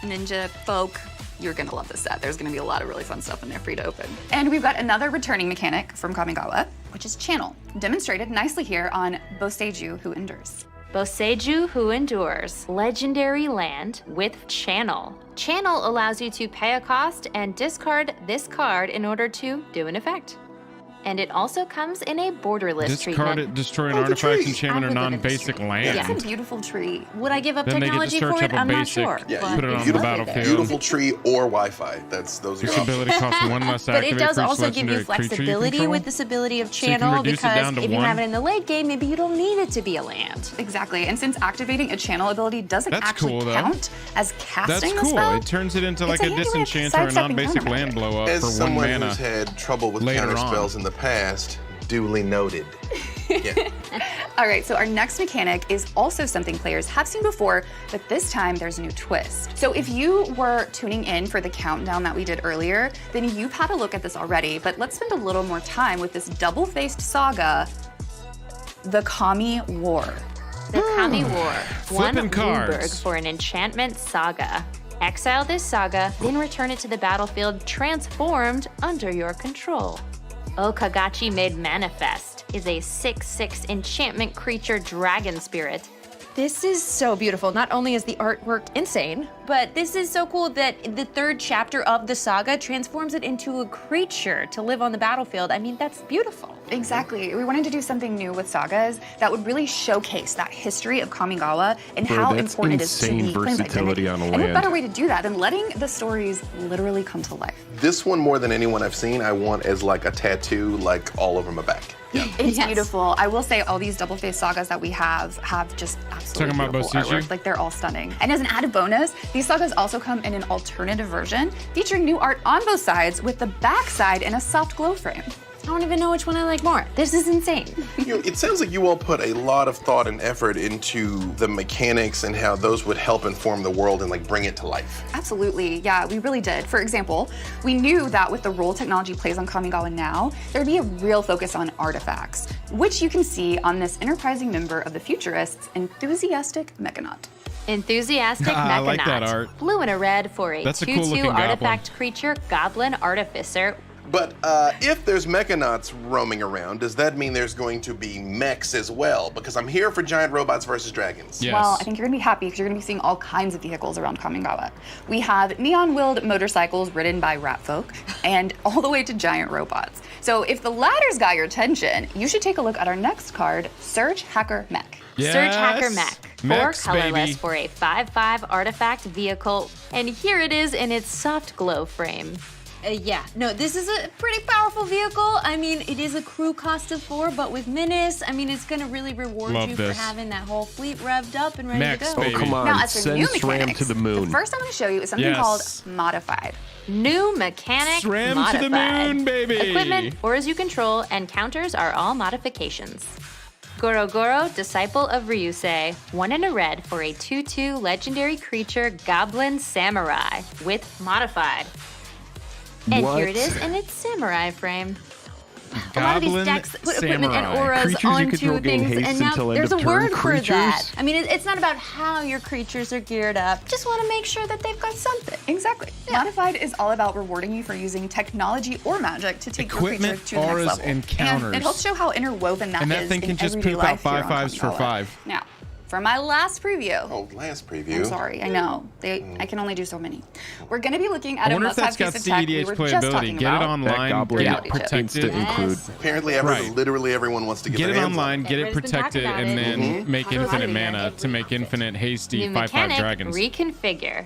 ninja, folk, you're gonna love this set. There's gonna be a lot of really fun stuff in there for you to open. And we've got another returning mechanic from Kamigawa, which is Channel, demonstrated nicely here on Boseiju Who Endures. Boseiju Who Endures, legendary land with Channel. Channel allows you to pay a cost and discard this card in order to do an effect. And it also comes in a borderless Discard treatment. it, destroy an Oh, the artifact, tree. enchantment, or I live in a non-basic tree. land. It's a beautiful tree. Would I give up Then they get to technology search for up it? a I'm not basic, sure. Yeah, but put it on it's the lovely battlefield. there. Beautiful tree or Wi-Fi. Those are This your options. ability costs 1 less But activate it does for each also give you legendary creature flexibility control. with this ability of So you can channel reduce it because down to if you 1. have it in the late game, maybe you don't need it to be a land. Exactly, and since activating a channel ability doesn't That's actually cool, though. count as casting That's the cool. spell, It turns it into It's like a a handy way of disenchant or a sidestepping non-basic counter land magic. blow up As for 1 someone mana. who's had trouble with later counter on. spells in the past. Duly noted. Yeah. All right, so our next mechanic is also something players have seen before, but this time there's a new twist. So if you were tuning in for the countdown that we did earlier, then you've had a look at this already, but let's spend a little more time with this double-faced saga, the Kami War. The Kami War. One Flipping cards. Bloomberg for an enchantment saga. Exile this saga, then return it to the battlefield transformed under your control. Okagachi Made Manifest is a 6/6 enchantment creature dragon spirit. This is so beautiful. Not only is the artwork insane, but this is so cool that the third chapter of the saga transforms it into a creature to live on the battlefield. I mean, that's beautiful. Exactly. We wanted to do something new with sagas that would really showcase that history of Kamigawa and Bro, how that's important it is to insane be claimed versatility identity. on a And what land. better way to do that than letting the stories literally come to life? This one, more than anyone I've seen, I want as like a tattoo, like all over my back. Yeah. It's beautiful. I will say all these double-faced sagas that we have just absolutely Talking about beautiful Bosuju? artwork. Like they're all stunning. And as an added bonus, these sagas also come in an alternative version featuring new art on both sides with the backside in a soft glow frame. I don't even know which one I like more. This is insane. It sounds like you all put a lot of thought and effort into the mechanics and how those would help inform the world and like bring it to life. Absolutely, yeah, we really did. For example, we knew that with the role technology plays on Kamigawa now, there'd be a real focus on artifacts, which you can see on this enterprising member of the Futurists, Enthusiastic Mechanaut. Enthusiastic I like Mechanaut. that art. Blue and a red for a That's a 2/2 cool looking goblin. artifact creature, Goblin Artificer. But if there's mechanauts roaming around, does that mean there's going to be mechs as well? Because I'm here for giant robots versus dragons. Yes. Well, I think you're gonna be happy because you're gonna be seeing all kinds of vehicles around Kamigawa. We have neon-wheeled motorcycles ridden by rat folk, and all the way to giant robots. So if the latter's got your attention, you should take a look at our next card, Surge Hacker Mech. Yes. Surge Hacker Mech. 4 Mechs, colorless baby. for a 5/5 artifact vehicle. And here it is in its soft glow frame. Yeah, no, this is a pretty powerful vehicle. I mean, it is a crew cost of 4, but with Menace, I mean, it's gonna really reward Love you this. for having that whole fleet revved up and ready Mechs, to go. baby. Oh, come on. Now, as for Send new SRAM mechanics, to the moon. first I'm gonna show you is something Yes. called Modified. New mechanic SRAM modified. to the moon, baby. Equipment, auras you control, and counters are all modifications. Goro Goro, Disciple of Ryusei. 1 and a red for a 2/2 legendary creature, Goblin Samurai, with modified. And What? here it is in its samurai frame. A lot of these Goblin decks put equipment and Samurai. auras Creatures you onto control gain things, haste and now until end there's a of turn word for that. creatures? I mean, it's not about how your creatures are geared up. Just want to make sure that they've got something. Exactly. Modified is all about rewarding you for using technology or magic to take your Equipment, creature to the next auras, level. and counters. it helps show how interwoven that is And that thing in can just everyday poop out life here on 5/5s for Kamigawa. 5. Now, for my last preview. Oh, last preview. I'm sorry, I know. I can only do so many. We're going to be looking at I a wonder if must-have that's piece got of tech we CEDH were just playability. talking Get it about. That online, goblin get it Reality check. protected. to include. Apparently, Right. literally everyone wants to get Get their it hands on online, get it Everybody's been protected, talking and about then it. make Talking about infinite it. mana to make infinite hasty New 5/5 mechanic, dragons. reconfigure.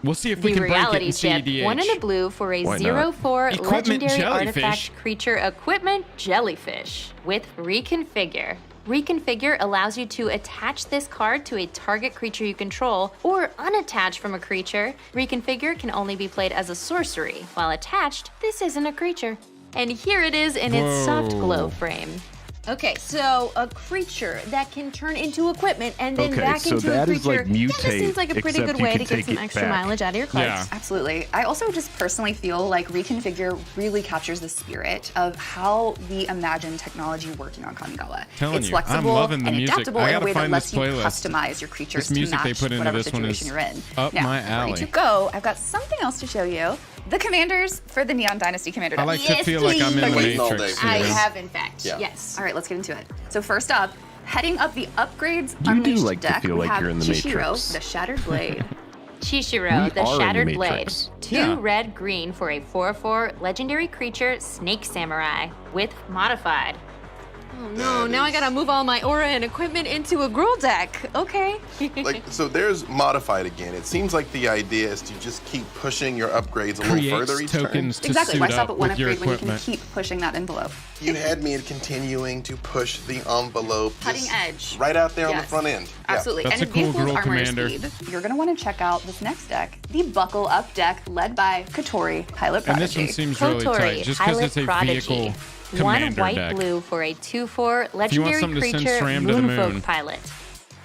We'll see if we The can break it in reality chip, CEDH. 1 and a blue for a Why not? 0/4 Equipment legendary jellyfish. artifact creature, equipment jellyfish with reconfigure. Reconfigure allows you to attach this card to a target creature you control or unattach from a creature. Reconfigure can only be played as a sorcery. While attached, this isn't a creature. And here it is in its soft glow frame. Okay, so a creature that can turn into equipment and then Okay, back so into a that is creature. like Yeah, this mutate, seems like a pretty except good you way can to get take some it extra back. mileage out of your cards. Yeah. Absolutely. I also just personally feel like Reconfigure really captures the spirit of how we imagine technology working on Kamigawa. Telling It's you, I'm flexible loving the and music. adaptable I in a gotta way that find lets this you playlist. customize your creatures This music to they match put into whatever this one situation is you're in. up now, my before alley. you two go, I've got something else to show you. The commanders for the Neon Dynasty Commander I deck. like to feel like I'm in the Waiting all Matrix. day. I you know? have, in fact. Yeah. Yes. All right, let's get into it. So first up, heading up the Upgrades You do Unleashed like to deck, feel we like have you're in the Chishiro, Matrix. the Shattered Blade. Chishiro, We the are in the Shattered Blade. Matrix. 2 Yeah. red green for a 4/4 legendary creature, Snake Samurai, with modified. Oh no, now I gotta move all my aura and equipment into a Gruul deck. Okay. Like, so there's modified again. It seems like the idea is to just keep pushing your upgrades a little further Creates each tokens turn. to Exactly. suit Why stop up at one with your upgrade when you can equipment. keep pushing that envelope? You had me continuing to push the envelope. Cutting just edge. Right out there on the Yes. front end. Yeah. Absolutely. That's and a cool if you Gruul armor commander. speed, you're going to want to check out this next deck, the Buckle Up deck led by Kotori, Pilot And Prodigy. this one seems really Kotori, tight, just because Pilot it's a Prodigy. vehicle. Commander white deck. blue for a 2/4 you want legendary something to send creature SRAM to the moon. Moonfolk pilot.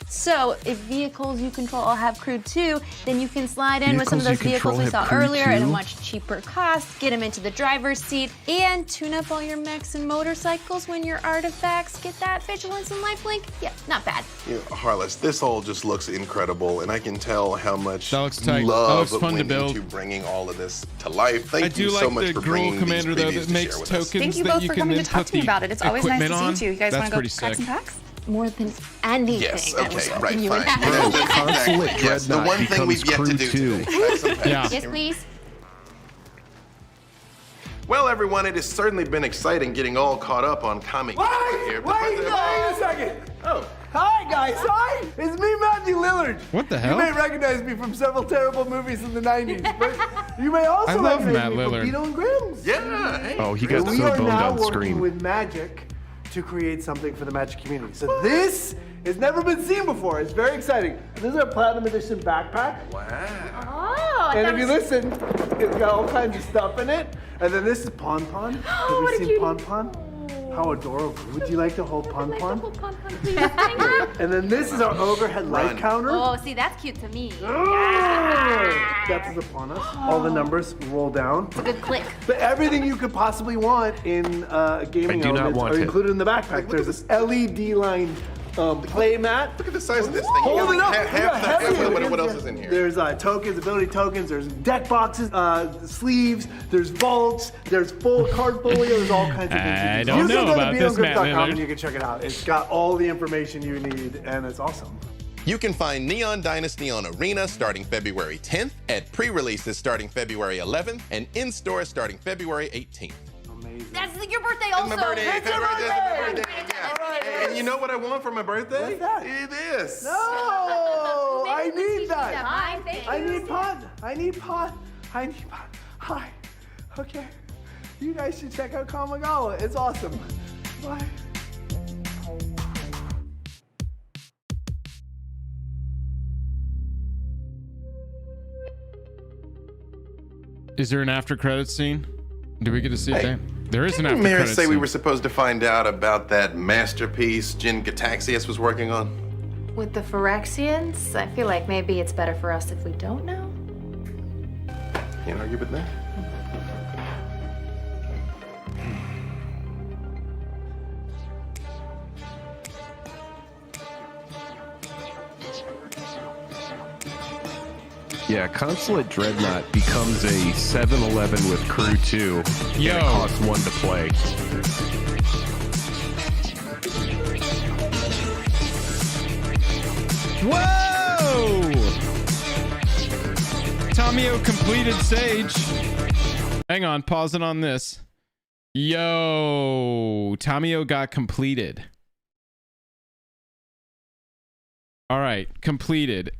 So if vehicles you control all have crew too, then you can slide in with some of those Vehicles you vehicles we control saw have crew earlier at a too? much cheaper cost, get them into the driver's seat, and tune up all your mechs and motorcycles when your artifacts get that vigilance and lifelink. Yeah, not bad. Yeah, Harless, this all just looks incredible, and I can tell how much That looks tight. That love looks fun to went build. into bringing all of this to life. I Thank do you like so much the for girl bringing commander these though previews that to makes share with tokens us. Thank you that both you for can coming then to talk put to me the about it. It's always nice equipment to on. see you. You guys That's want to pretty go crack sick. some packs? More than anything. Yes, I okay, was right, hoping you would fine. have. Consulate Yes, the Dreadnought one thing we've becomes yet to do crew today. two. Crack some packs. Yeah. Yes, please. Well, everyone, it has certainly been exciting getting all caught up on Kamigawa here. Wait a second. Oh. Hi, guys. Hi. It's me, Matthew Lillard. What the hell? You may recognize me from several terrible movies in the 90s, but you may also I love recognize Matt me Lillard. from Beetle and Grimm's. Yeah. Hey. Oh, he got We so are boned now on working screen. with magic to create something for the Magic community. So this has never been seen before. It's very exciting. This is our Platinum Edition backpack. Oh, And if you listen, it's got all kinds of stuff in it. And then this is Pon Pon. Have you seen Pon Pon? How adorable. Would you like to hold Pon Pon? And then this is our overhead light Run. counter. Oh, see, that's cute to me. Death is upon us. All the numbers roll down. Good click. But everything you could possibly want in gaming I do not elements want are it. included in the backpack. There's this LED line play mat. Look at the size of this thing. Hold it up. Half what else is in here? There's tokens, ability tokens. There's deck boxes, sleeves. There's vaults. There's full card folio. There's all kinds of things. I You don't can know go about to this, Matt beetlegriff.com Lillard. and you can check it out. It's got all the information you need, and it's awesome. You can find Neon Dynasty on Arena starting February 10th, at pre-releases starting February 11th, and in-store starting February 18th. Amazing. That's your birthday also. My birthday. It's your Happy birthday! birthday. Yeah. And you know what I want for my birthday? What's that? It is. No, I need that. I need pod. I need pod. I need pod. Hi. Okay. You guys should check out Kamigawa. It's awesome. Bye. Is there an after credits scene? Do we get to see it there? There is an after Mayor credits say scene. we were supposed to find out about that masterpiece Jin Gataxius was working on. With the Phyrexians, I feel like maybe it's better for us if we don't know. Can't argue with that. Yeah, Consulate Dreadnought becomes a 7-Eleven with crew 2. Yo. And it costs 1 to play. Whoa! Tomio completed Sage. Hang on, pause it on this. Yo, Tomio got completed. All right, completed.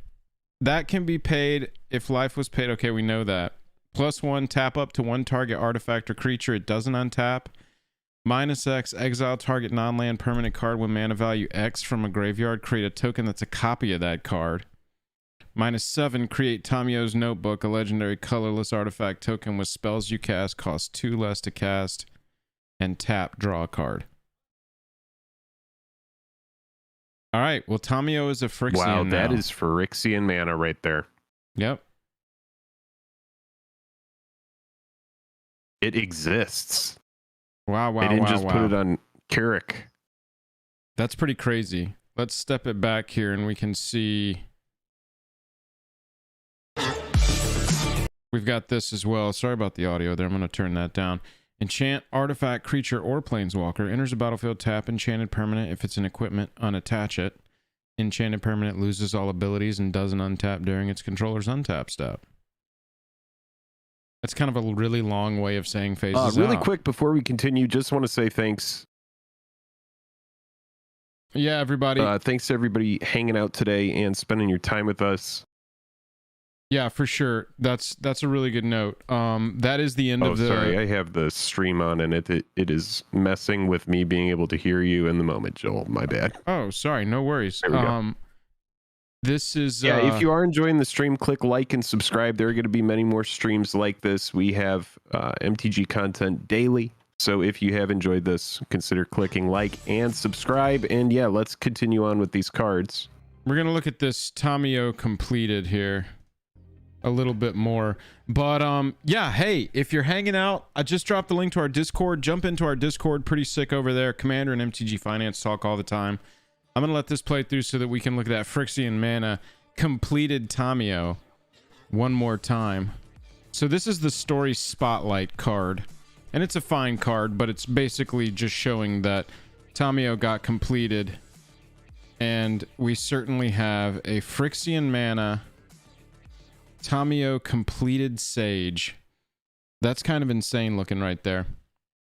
That can be paid if life was paid. Okay, we know that. +1, tap up to 1 target artifact or creature it doesn't untap. -X, exile target non-land permanent card when mana value X from a graveyard. Create a token that's a copy of that card. -7, create Tamio's Notebook, a legendary colorless artifact token with spells you cast, cost 2 less to cast, and tap, draw a card. All right, well, Tamio is a Phyrexian Wow, that now. is Phyrexian mana right there. Yep. It exists. Wow, wow, They didn't wow, just wow. put it on Carrick. That's pretty crazy. Let's step it back here and we can see. We've got this as well. Sorry about the audio there. I'm going to turn that down. Enchant artifact, creature, or planeswalker. Enters the battlefield, tap enchanted permanent. If it's an equipment, unattach it. Enchanted permanent loses all abilities and doesn't untap during its controller's untap step. That's kind of a really long way of saying phases Really out. quick before we continue, just want to say thanks. Yeah, everybody. Thanks to everybody hanging out today and spending your time with us. Yeah, for sure. That's a really good note. That is the end Oh, of the. sorry, I have the stream on and it is messing with me being able to hear you in the moment, Joel. My bad. Oh, sorry. No worries. There we go. This is. Yeah, if you are enjoying the stream, click like and subscribe. There are going to be many more streams like this. We have MTG content daily, So if you have enjoyed this, consider clicking like and subscribe. And yeah, let's continue on with these cards. We're going to look at this Tamiyo completed here a little bit more. But yeah, hey, if you're hanging out, I just dropped the link to our Discord. Jump into our Discord. Pretty sick over there. Commander and MTG Finance talk all the time. I'm going to let this play through so that we can look at that Phyrexian Mana completed Tamiyo one more time. So this is the Story Spotlight card. And it's a fine card, but it's basically just showing that Tamiyo got completed. And we certainly have a Phyrexian Mana Tamiyo completed Sage. That's kind of insane looking right there.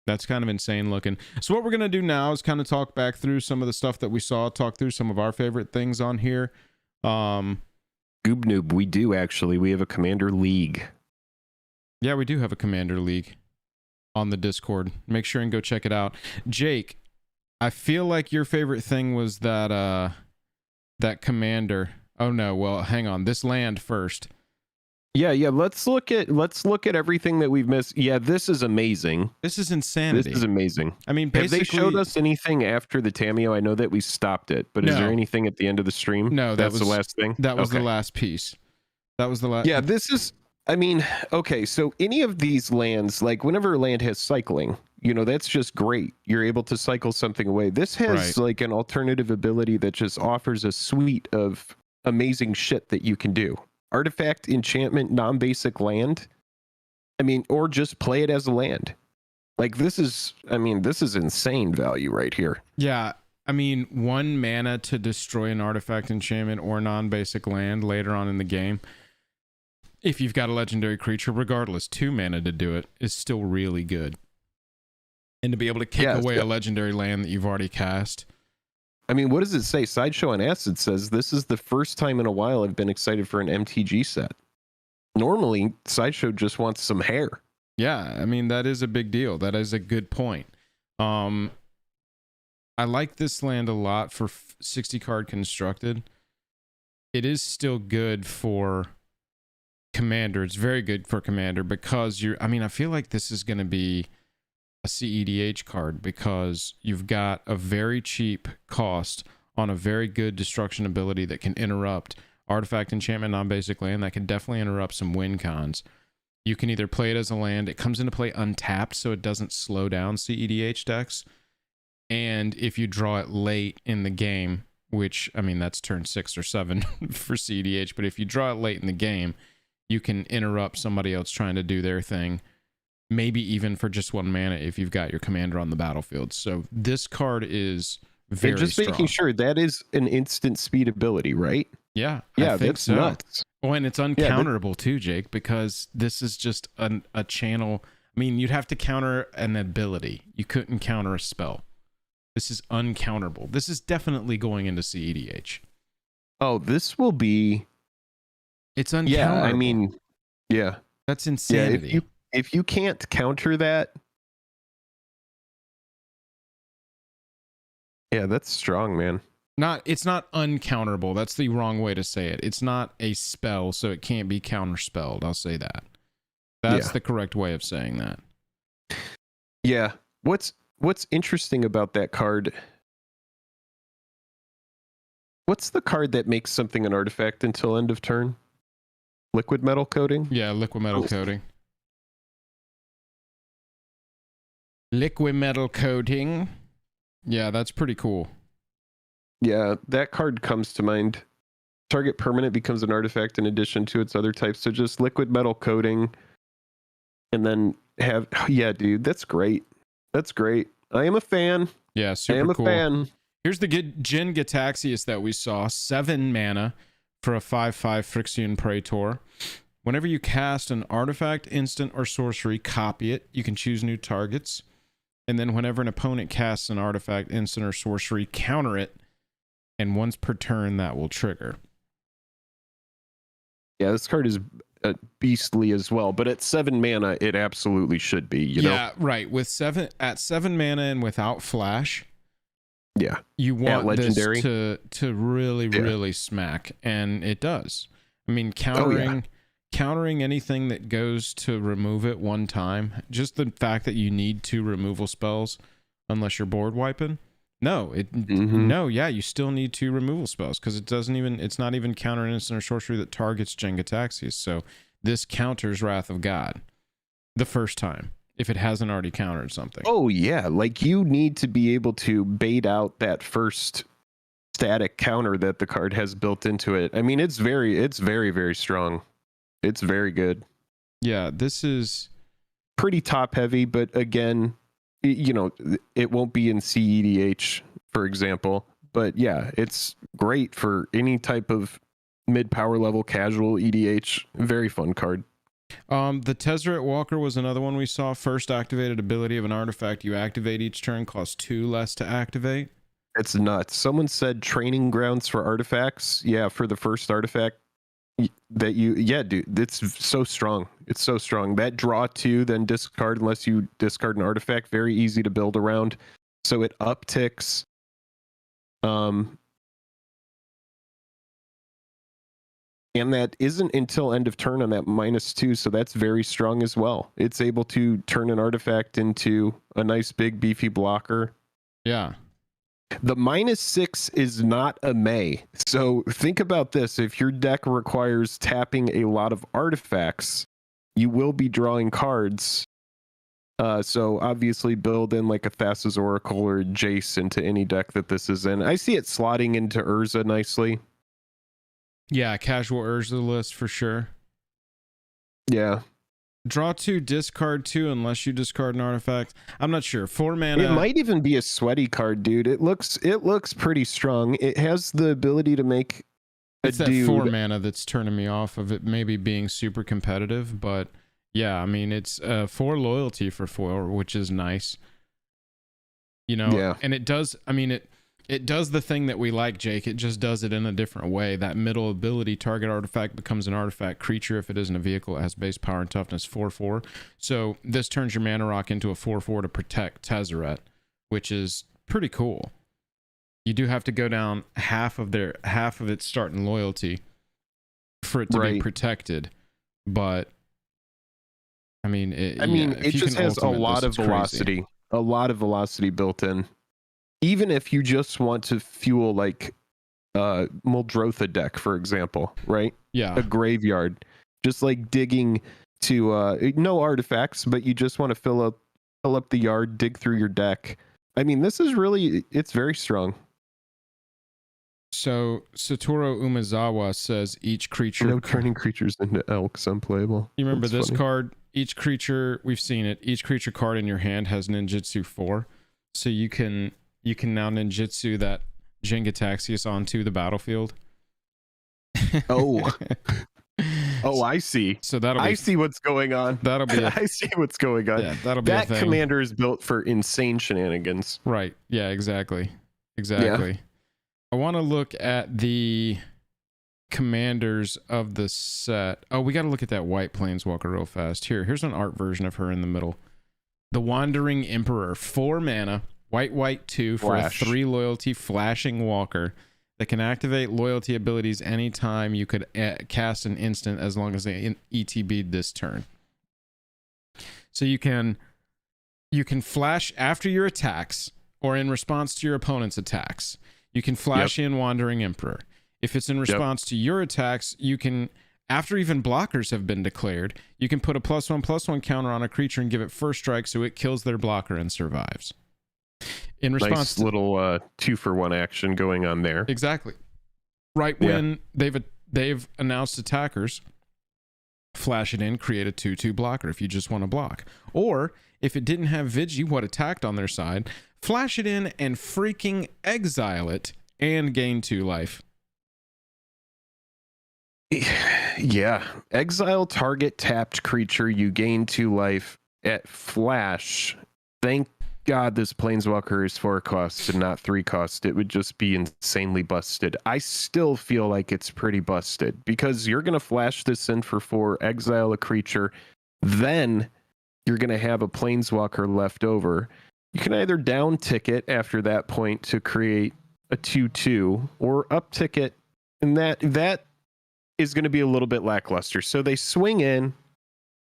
That's kind of insane looking. So what we're going to do now is kind of talk back through some of the stuff that we saw, talk through some of our favorite things on here. Goob Noob, we do actually. We have a Commander League. Yeah, we do have a Commander League on the Discord. Make sure and go check it out. Jake, I feel like your favorite thing was that that Commander. Oh no, well, hang on. This land first. Yeah, let's look at everything that we've missed. Yeah, this is amazing. This is insanity. This is amazing. I mean, basically, have they showed us anything after the Tamiyo? I know that we stopped it, but is there anything at the end of the stream? No, that's the last thing. That was the last piece. That was the last. Yeah, this is. I mean, okay, so any of these lands, like whenever a land has cycling, you know, that's just great. You're able to cycle something away. This has like an alternative ability that just offers a suite of amazing shit that you can do. Artifact, enchantment, non-basic land. I mean, or just play it as a land. Like this is insane value right here. Yeah. I mean, 1 mana to destroy an artifact, enchantment, or non-basic land later on in the game. If you've got a legendary creature, regardless, 2 mana to do it is still really good. And to be able to kick away a legendary land that you've already cast. I mean, what does it say? Sideshow on Acid says, this is the first time in a while I've been excited for an MTG set. Normally, Sideshow just wants some hair. Yeah, I mean, that is a big deal. That is a good point. I like this land a lot for 60 card constructed. It is still good for Commander. It's very good for Commander because I feel like this is going to be a CEDH card because you've got a very cheap cost on a very good destruction ability that can interrupt artifact, enchantment, non-basic land. That can definitely interrupt some win cons. You can either play it as a land. It comes into play untapped, so it doesn't slow down CEDH decks. And if you draw it late in the game, which, I mean, that's turn 6 or 7 for CEDH, but if you draw it late in the game, you can interrupt somebody else trying to do their thing. Maybe even for just 1 mana if you've got your commander on the battlefield. So this card is very just strong. Making sure that is an instant speed ability, right? Yeah, yeah, I think that's so. nuts. Oh, and it's uncounterable too, Jake, because this is just a channel. I mean, you'd have to counter an ability. You couldn't counter a spell. This is uncounterable. This is definitely going into CEDH. Oh, this will be. It's uncounterable. Yeah, I mean, yeah, that's insanity. Yeah, if you can't counter that, yeah, that's strong, man. It's not uncounterable. That's the wrong way to say it. It's not a spell, so it can't be counterspelled. I'll say that. That's the correct way of saying that. Yeah. What's interesting about that card? What's the card that makes something an artifact until end of turn? Liquid metal coating? Yeah, liquid metal coating. Liquid metal coating. Yeah, that's pretty cool. Yeah, that card comes to mind. Target permanent becomes an artifact in addition to its other types. So just liquid metal coating. And then yeah, dude, that's great. That's great. I am a fan. Yeah, super cool. I am a fan. Here's the Jin Gataxius that we saw. 7 mana for a 5/5 Phyrexian Praetor. Whenever you cast an artifact, instant, or sorcery, copy it. You can choose new targets. And then whenever an opponent casts an artifact, instant, or sorcery, counter it. And once per turn, that will trigger. Yeah, this card is beastly as well. But at 7 mana, it absolutely should be. You know? Yeah, right. At 7 mana and without flash. Yeah, you want legendary to really smack, and it does. I mean, countering countering anything that goes to remove it one time. Just the fact that you need 2 removal spells unless you're board wiping. No, you still need 2 removal spells because it's not even counter instant or sorcery that targets Gataxius. So this counters Wrath of God the first time if it hasn't already countered something. Oh yeah, like you need to be able to bait out that first static counter that the card has built into it. I mean, it's very, very strong. It's very good. Yeah, this is pretty top heavy, but again, you know, it won't be in CEDH, for example. But yeah, it's great for any type of mid power level casual EDH. Very fun card. The Tezzeret Walker was another one we saw. First activated ability of an artifact you activate each turn costs 2 less to activate. It's nuts. Someone said training grounds for artifacts. Yeah, for the first artifact that dude, it's so strong. It's so strong. That draw 2, then discard unless you discard an artifact. Very easy to build around. So it upticks. And that isn't until end of turn on that -2, so that's very strong as well. It's able to turn an artifact into a nice big beefy blocker. Yeah. The -6 is not a May. So think about this. If your deck requires tapping a lot of artifacts, you will be drawing cards. So obviously build in like a Thassa's Oracle or Jace into any deck that this is in. I see it slotting into Urza nicely. Yeah, casual Urza list for sure. Yeah. Draw 2, discard 2 unless you discard an artifact. I'm not sure. 4 mana. It might even be a sweaty card, dude. It looks pretty strong. It has the ability to make it's that 4 mana that's turning me off of it maybe being super competitive, but yeah, I mean it's 4 loyalty for 4, which is nice. You know, yeah. And it does, I mean it does the thing that we like, Jake. It just does it in a different way. That middle ability, target artifact becomes an artifact creature if it isn't a vehicle. It has base power and toughness 4/4. So this turns your mana rock into a 4/4 to protect Tezzeret, which is pretty cool. You do have to go down half of its starting loyalty for it to be protected, but I mean, it just has a lot of velocity, a lot of velocity built in. Even if you just want to fuel like Muldrotha deck, for example, right? Yeah. A graveyard. Just like digging to no artifacts, but you just want to fill up the yard, dig through your deck. I mean, this is really, it's very strong. So Satoru Umezawa says each creature... No turning creatures into elks unplayable. You remember That's this funny. card? Each creature, we've seen it, each creature card in your hand has Ninjutsu 4. So you can now ninjutsu that Gataxius onto the battlefield. Oh, I see. So I see what's going on. That'll be. I see what's going on. Yeah, that'll be. That a thing. commander is built for insane shenanigans. Right. Yeah. Exactly. Yeah. I want to look at the commanders of the set. Oh, we got to look at that white planeswalker real fast. Here's an art version of her in the middle. The Wandering Emperor, 4 mana. White 2 for a 3 loyalty flashing walker that can activate loyalty abilities anytime you could cast an instant as long as they ETB'd this turn. So you can flash after your attacks or in response to your opponent's attacks. You can flash in Wandering Emperor. If it's in response to your attacks, you can, after even blockers have been declared, you can put a +1/+1 counter on a creature and give it first strike so it kills their blocker and survives. In response to little 2-for-1 action going on there. Exactly. Right when they've announced attackers, flash it in, create a 2/2 blocker if you just want to block. Or if it didn't have Vigi, what attacked on their side, flash it in and freaking exile it and gain 2 life. Yeah. Exile target tapped creature, you gain 2 life at flash. Thank God this planeswalker is 4 cost and not 3 cost. It would just be insanely busted. I still feel like it's pretty busted because you're going to flash this in for 4, exile a creature, then you're going to have a planeswalker left over. You can either down tick it after that point to create a 2/2 or up tick it, and that is going to be a little bit lackluster. So they swing in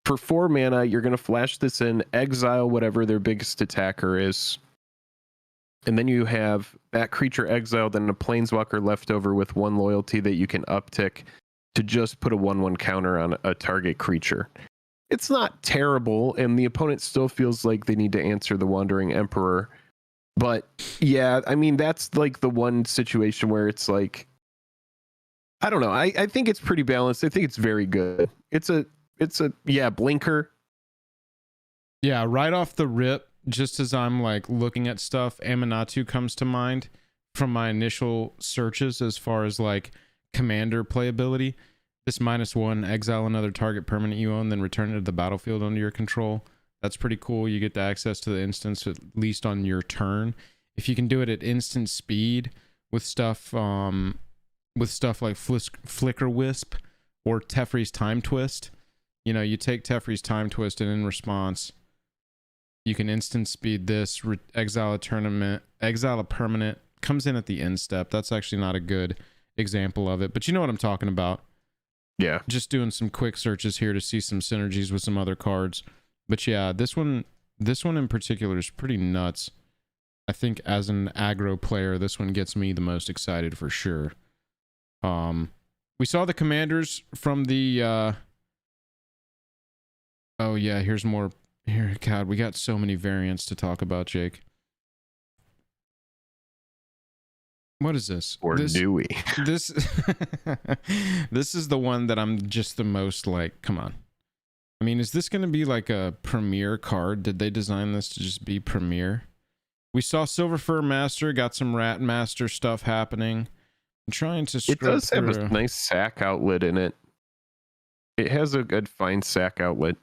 for 4 mana. You're going to flash this in, exile whatever their biggest attacker is. And then you have that creature exiled and a planeswalker left over with 1 loyalty that you can uptick to just put a 1/1 counter on a target creature. It's not terrible, and the opponent still feels like they need to answer the Wandering Emperor. But yeah, I mean, that's like the one situation where it's like, I don't know. I think it's pretty balanced. I think it's very good. It's a blinker. Yeah, right off the rip, just as I'm like looking at stuff, Amanatu comes to mind from my initial searches as far as like commander playability. This -1, exile another target permanent you own, then return it to the battlefield under your control. That's pretty cool. You get the access to the instance at least on your turn. If you can do it at instant speed with stuff like Flicker Wisp or Teferi's Time Twist, you know, you take Teferi's Time Twist and in response, you can instant speed this, exile a permanent, comes in at the end step. That's actually not a good example of it, but you know what I'm talking about. Yeah. Just doing some quick searches here to see some synergies with some other cards. But yeah, this one in particular is pretty nuts. I think as an aggro player, this one gets me the most excited for sure. We saw the commanders from the oh yeah, here's more here. God, we got so many variants to talk about, Jake. What is this? Or do we? This this is the one that I'm just the most like, come on. I mean, is this going to be like a premier card? Did they design this to just be premier? We saw Silver Fur Master, got some Rat Master stuff happening. I'm trying to It does have a nice sack outlet in it. It has a good fine sack outlet.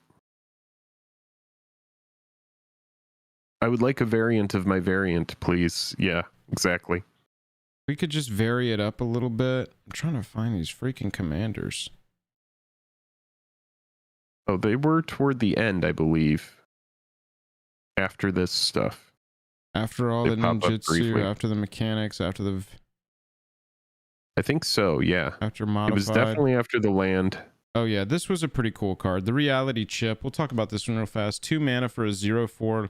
I would like a variant of my variant, please. Yeah, exactly. We could just vary it up a little bit. I'm trying to find these freaking commanders. Oh, they were toward the end, I believe. After this stuff. After all the ninjutsu, after the mechanics, after the... I think so, yeah. After modified. It was definitely after the land. Oh yeah, this was a pretty cool card. The Reality Chip. We'll talk about this one real fast. 2 mana for a 0/4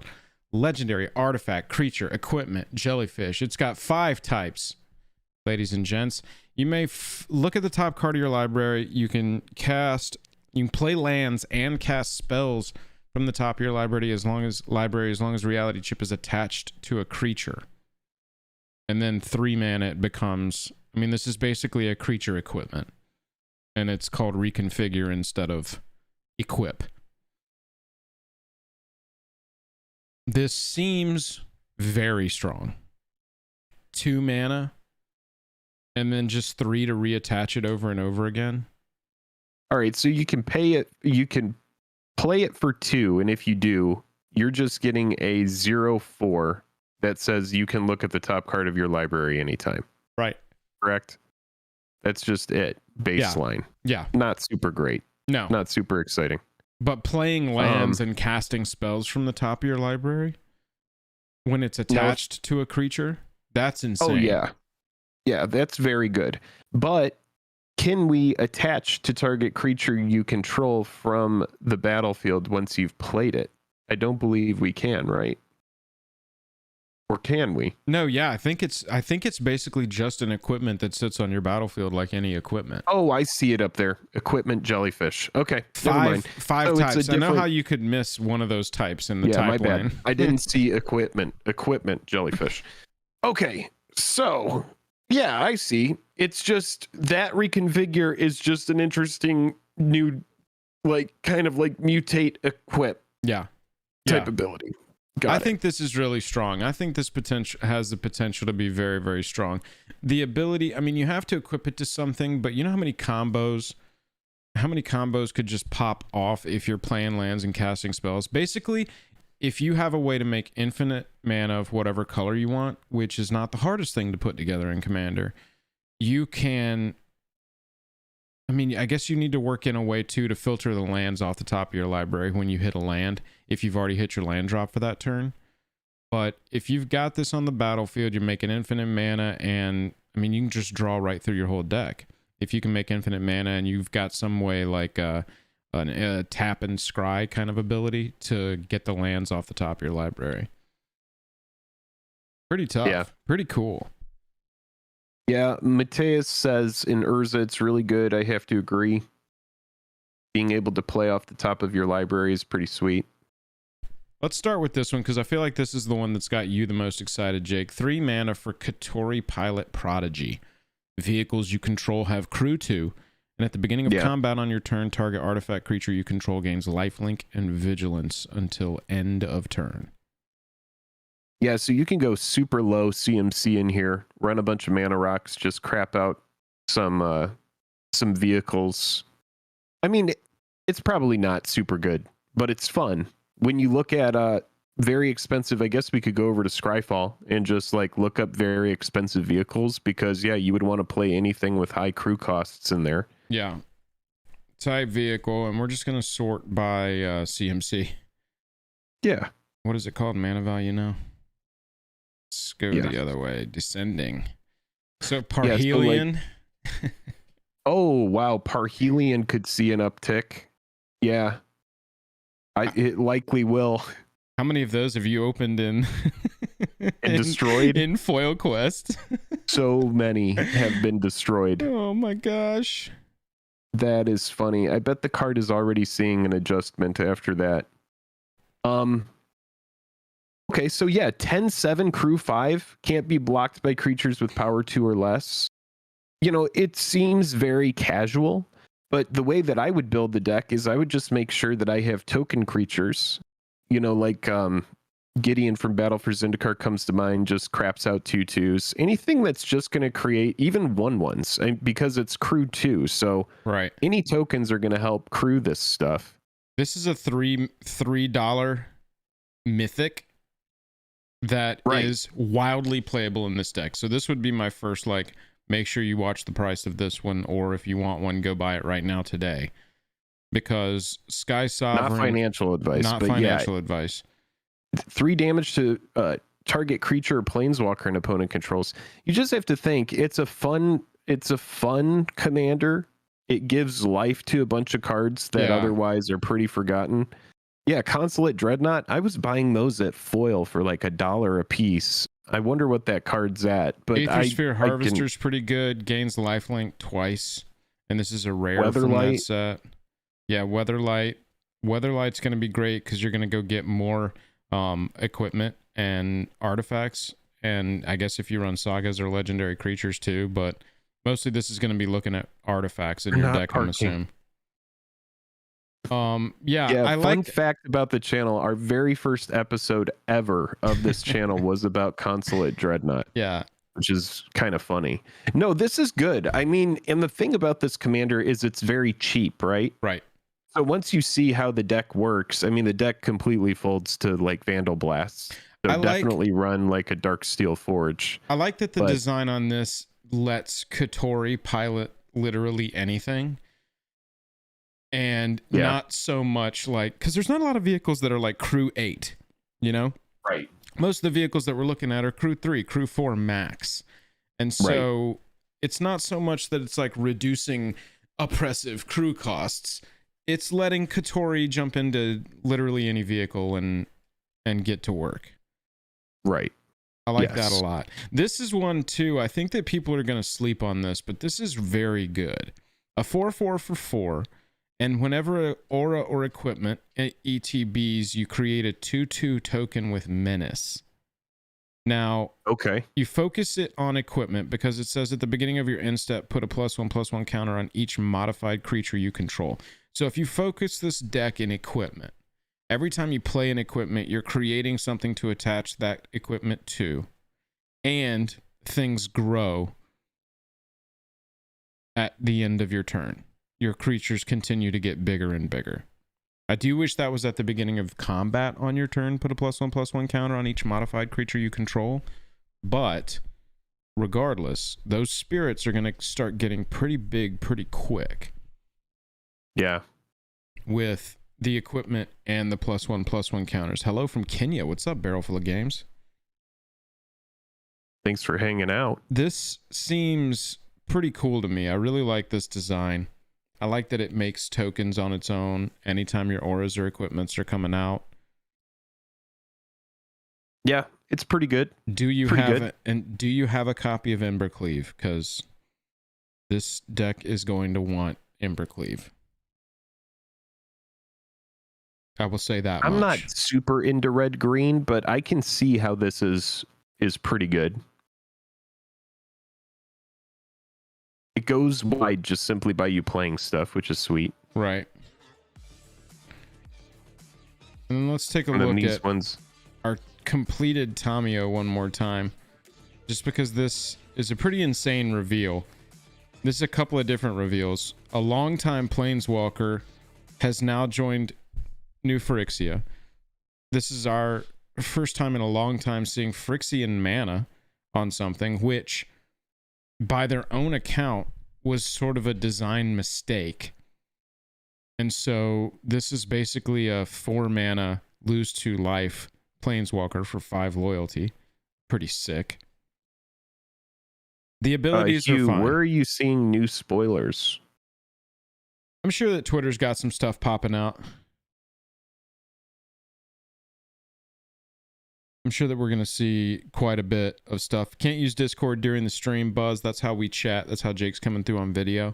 legendary artifact, creature, equipment, jellyfish. It's got 5 types. Ladies and gents, you may look at the top card of your library. You can play lands and cast spells from the top of your library as long as Reality Chip is attached to a creature. And then 3 mana it becomes, I mean, this is basically a creature equipment. And it's called Reconfigure instead of Equip. This seems very strong. 2 mana. And then just 3 to reattach it over and over again. All right, so you can pay it. You can play it for 2, and if you do, you're just getting a 0/4 that says you can look at the top card of your library anytime. Right. Correct. That's just it. Baseline. Yeah. Not super great. No. Not super exciting. But playing lands and casting spells from the top of your library when it's attached to a creature, that's insane. Oh yeah. Yeah, that's very good. But can we attach to target creature you control from the battlefield once you've played it? I don't believe we can, right? Or can we? No, yeah, I think it's basically just an equipment that sits on your battlefield like any equipment. Oh, I see it up there. Equipment jellyfish. Okay, never mind. 5 types. I know how you could miss one of those types in the type my line. bad. I didn't see equipment jellyfish. Okay, so yeah, I see. It's just that Reconfigure is just an interesting new, like, kind of like mutate equip type ability. I think this is really strong. I think this has the potential to be very, very strong. The ability, I mean, you have to equip it to something, but you know how many combos could just pop off if you're playing lands and casting spells? Basically, if you have a way to make infinite mana of whatever color you want, which is not the hardest thing to put together in Commander, you can... I mean, I guess you need to work in a way, too, to filter the lands off the top of your library when you hit a land, if you've already hit your land drop for that turn. But if you've got this on the battlefield, you're making infinite mana, and, I mean, you can just draw right through your whole deck. if you can make infinite mana and you've got some way like a tap and scry kind of ability to get the lands off the top of your library. Pretty tough. Yeah. Pretty cool. Yeah, Mateus says in Urza it's really good. I have to agree. Being able to play off the top of your library is pretty sweet. Let's start with this one because I feel like this is the one that's got you the most excited, Jake. 3 mana for Katori Pilot Prodigy. Vehicles you control have crew 2, and at the beginning of combat on your turn, target artifact creature you control gains lifelink and vigilance until end of turn. Yeah, so you can go super low CMC in here, run a bunch of mana rocks, just crap out some vehicles. I mean, it's probably not super good, but it's fun. When you look at very expensive, I guess we could go over to Scryfall and just like look up very expensive vehicles because you would want to play anything with high crew costs in there. Yeah. Type vehicle, and we're just going to sort by CMC. Yeah. What is it called? Mana value now? Let's go the other way. Descending. So Parhelion. Oh, wow. Parhelion could see an uptick. Yeah. It likely will. How many of those have you opened in and destroyed in Foil Quest? So many have been destroyed. Oh my gosh. That is funny. I bet the card is already seeing an adjustment after that. Okay, so 10-7 crew 5 can't be blocked by creatures with power 2 or less. You know, it seems very casual, but the way that I would build the deck is I would just make sure that I have token creatures. You know, like Gideon from Battle for Zendikar comes to mind, just craps out 2/2s. Anything that's just going to create even 1/1s because it's crew 2. So any tokens are going to help crew this stuff. This is a $3 mythic that is wildly playable in this deck. So this would be my first, like, make sure you watch the price of this one, or if you want one, go buy it right now today. Because Sky Sovereign... Not financial advice. Not financial advice. 3 damage to target creature or planeswalker an opponent controls. You just have to think, it's a fun commander. It gives life to a bunch of cards that otherwise are pretty forgotten. Yeah, Consulate Dreadnought, I was buying those at foil for like $1 a piece. I wonder what that card's at. But Aethersphere Harvester's pretty good. Gains lifelink twice. And this is a rare from that set. Yeah, Weatherlight. Weatherlight's going to be great because you're going to go get more equipment and artifacts. And I guess if you run sagas or legendary creatures too. But mostly this is going to be looking at artifacts in your deck, I'm assuming. Fun fact about the channel, our very first episode ever of this channel was about Consulate Dreadnought. Yeah. Which is kind of funny. No, this is good. I mean, and the thing about this commander is it's very cheap, right? Right. So once you see how the deck works, I mean, the deck completely folds to like Vandal Blasts. So definitely run like a Darksteel Forge. I like that the design on this lets Katori pilot literally anything. And not so much like, because there's not a lot of vehicles that are like crew 8, you know? Right. Most of the vehicles that we're looking at are crew 3, crew 4 max. And so it's not so much that it's like reducing oppressive crew costs. It's letting Katori jump into literally any vehicle and get to work. Right. I like that a lot. This is one too. I think that people are going to sleep on this, but this is very good. A 4/4 for 4. And whenever an aura or equipment ETBs, you create a 2/2 token with menace. Now, you focus it on equipment because it says at the beginning of your end step, put a +1/+1 counter on each modified creature you control. So if you focus this deck in equipment, every time you play an equipment, you're creating something to attach that equipment to, and things grow at the end of your turn. Your creatures continue to get bigger and bigger. I do wish that was at the beginning of combat on your turn. Put a +1/+1 counter on each modified creature you control. But regardless, those spirits are going to start getting pretty big pretty quick. Yeah. With the equipment and the +1/+1 counters. Hello from Kenya. What's up, Barrel Full of Games? Thanks for hanging out. This seems pretty cool to me. I really like this design. I like that it makes tokens on its own anytime your auras or equipments are coming out. Yeah, it's pretty good. Do you Pretty have good. do you have a copy of Embercleave? Because this deck is going to want Embercleave. I will say that I'm much. not super into red green, but I can see how this is pretty good. It goes wide just simply by you playing stuff, which is sweet. Right. And then let's take a And then look these at ones. our completed Tamiyo one more time, just because this is a pretty insane reveal. This is a couple of different reveals. A longtime Planeswalker has now joined New Phyrexia. This is our first time in a long time seeing Phyrexian mana on something, which by their own account was sort of a design mistake. And so this is basically a 4 mana lose 2 life Planeswalker for 5 loyalty. Pretty sick. The abilities are Hugh, fine. where are you seeing new spoilers? I'm sure that Twitter's got some stuff popping out. I'm sure that we're going to see quite a bit of stuff. Can't use Discord during the stream, Buzz. That's how we chat. That's how Jake's coming through on video.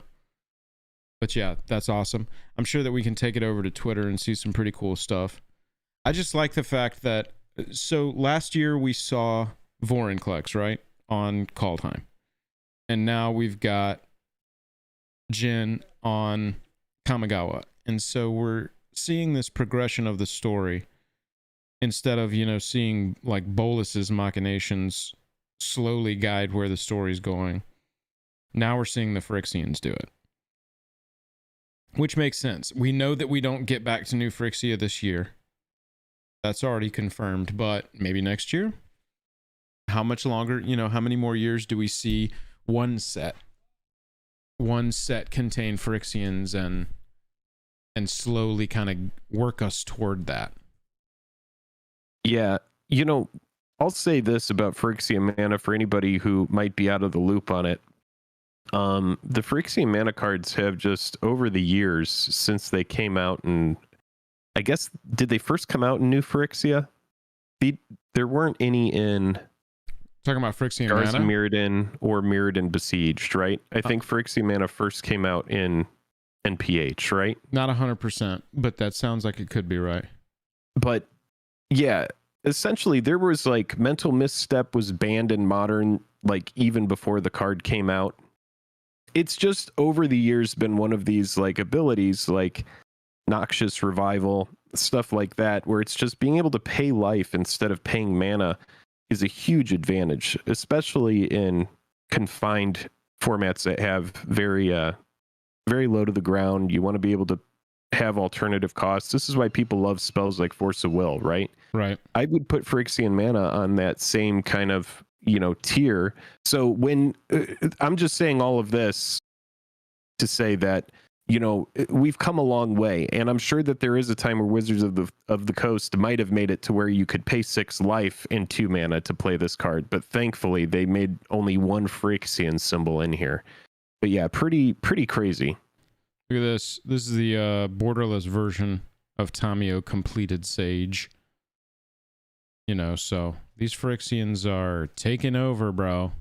But yeah, that's awesome. I'm sure that we can take it over to Twitter and see some pretty cool stuff. I just like the fact that... So last year we saw Vorinclex, right? On Call Time. And now we've got Jin on Kamigawa. And so we're seeing this progression of the story instead of, you know, seeing like Bolus's machinations slowly guide where the story's going. Now we're seeing the Phyrexians do it. Which makes sense. We know that we don't get back to New Phyrexia this year. That's already confirmed, but maybe next year? How much longer, you know, how many more years do we see one set contain Phyrexians and slowly kind of work us toward that? Yeah, you know, I'll say this about Phyrexian mana for anybody who might be out of the loop on it. The Phyrexian mana cards have just, over the years since they came out, and I guess, did they first come out in New Phyrexia? There weren't any in... Talking about Phyrexian Stars mana? Mirrodin or Mirrodin Besieged, right? I think Phyrexian mana first came out in NPH, right? Not 100%, but that sounds like it could be right. But yeah, essentially there was like Mental Misstep was banned in Modern, like even before the card came out. It's just over the years been one of these like abilities like Noxious Revival, stuff like that, where it's just being able to pay life instead of paying mana is a huge advantage, especially in confined formats that have very low to the ground. You want to be able to have alternative costs. This is why people love spells like Force of Will, right? Right. I would put Phyrexian mana on that same kind of, you know, tier. So when I'm just saying all of this to say that, you know, we've come a long way, and I'm sure that there is a time where Wizards of the Coast might have made it to where you could pay 6 life and 2 mana to play this card, but thankfully they made only one Phyrexian symbol in here. But yeah, pretty crazy. Look at this. This is the borderless version of Tamiyo completed Sage. You know, so these Phyrexians are taking over, bro.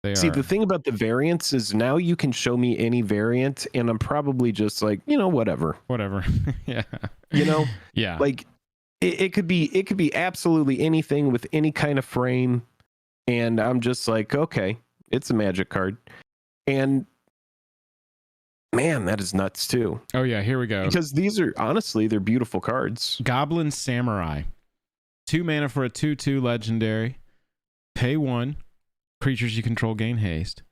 They See, are. the thing about the variants is now you can show me any variant, and I'm probably just like, you know, whatever. Yeah. You know? Yeah. Like it could be absolutely anything with any kind of frame, and I'm just like, okay, it's a Magic card. And man, that is nuts too. Oh yeah, here we go. Because these are honestly, they're beautiful cards. Goblin Samurai. 2 mana for a 2/2 legendary. Pay 1. Creatures you control gain haste.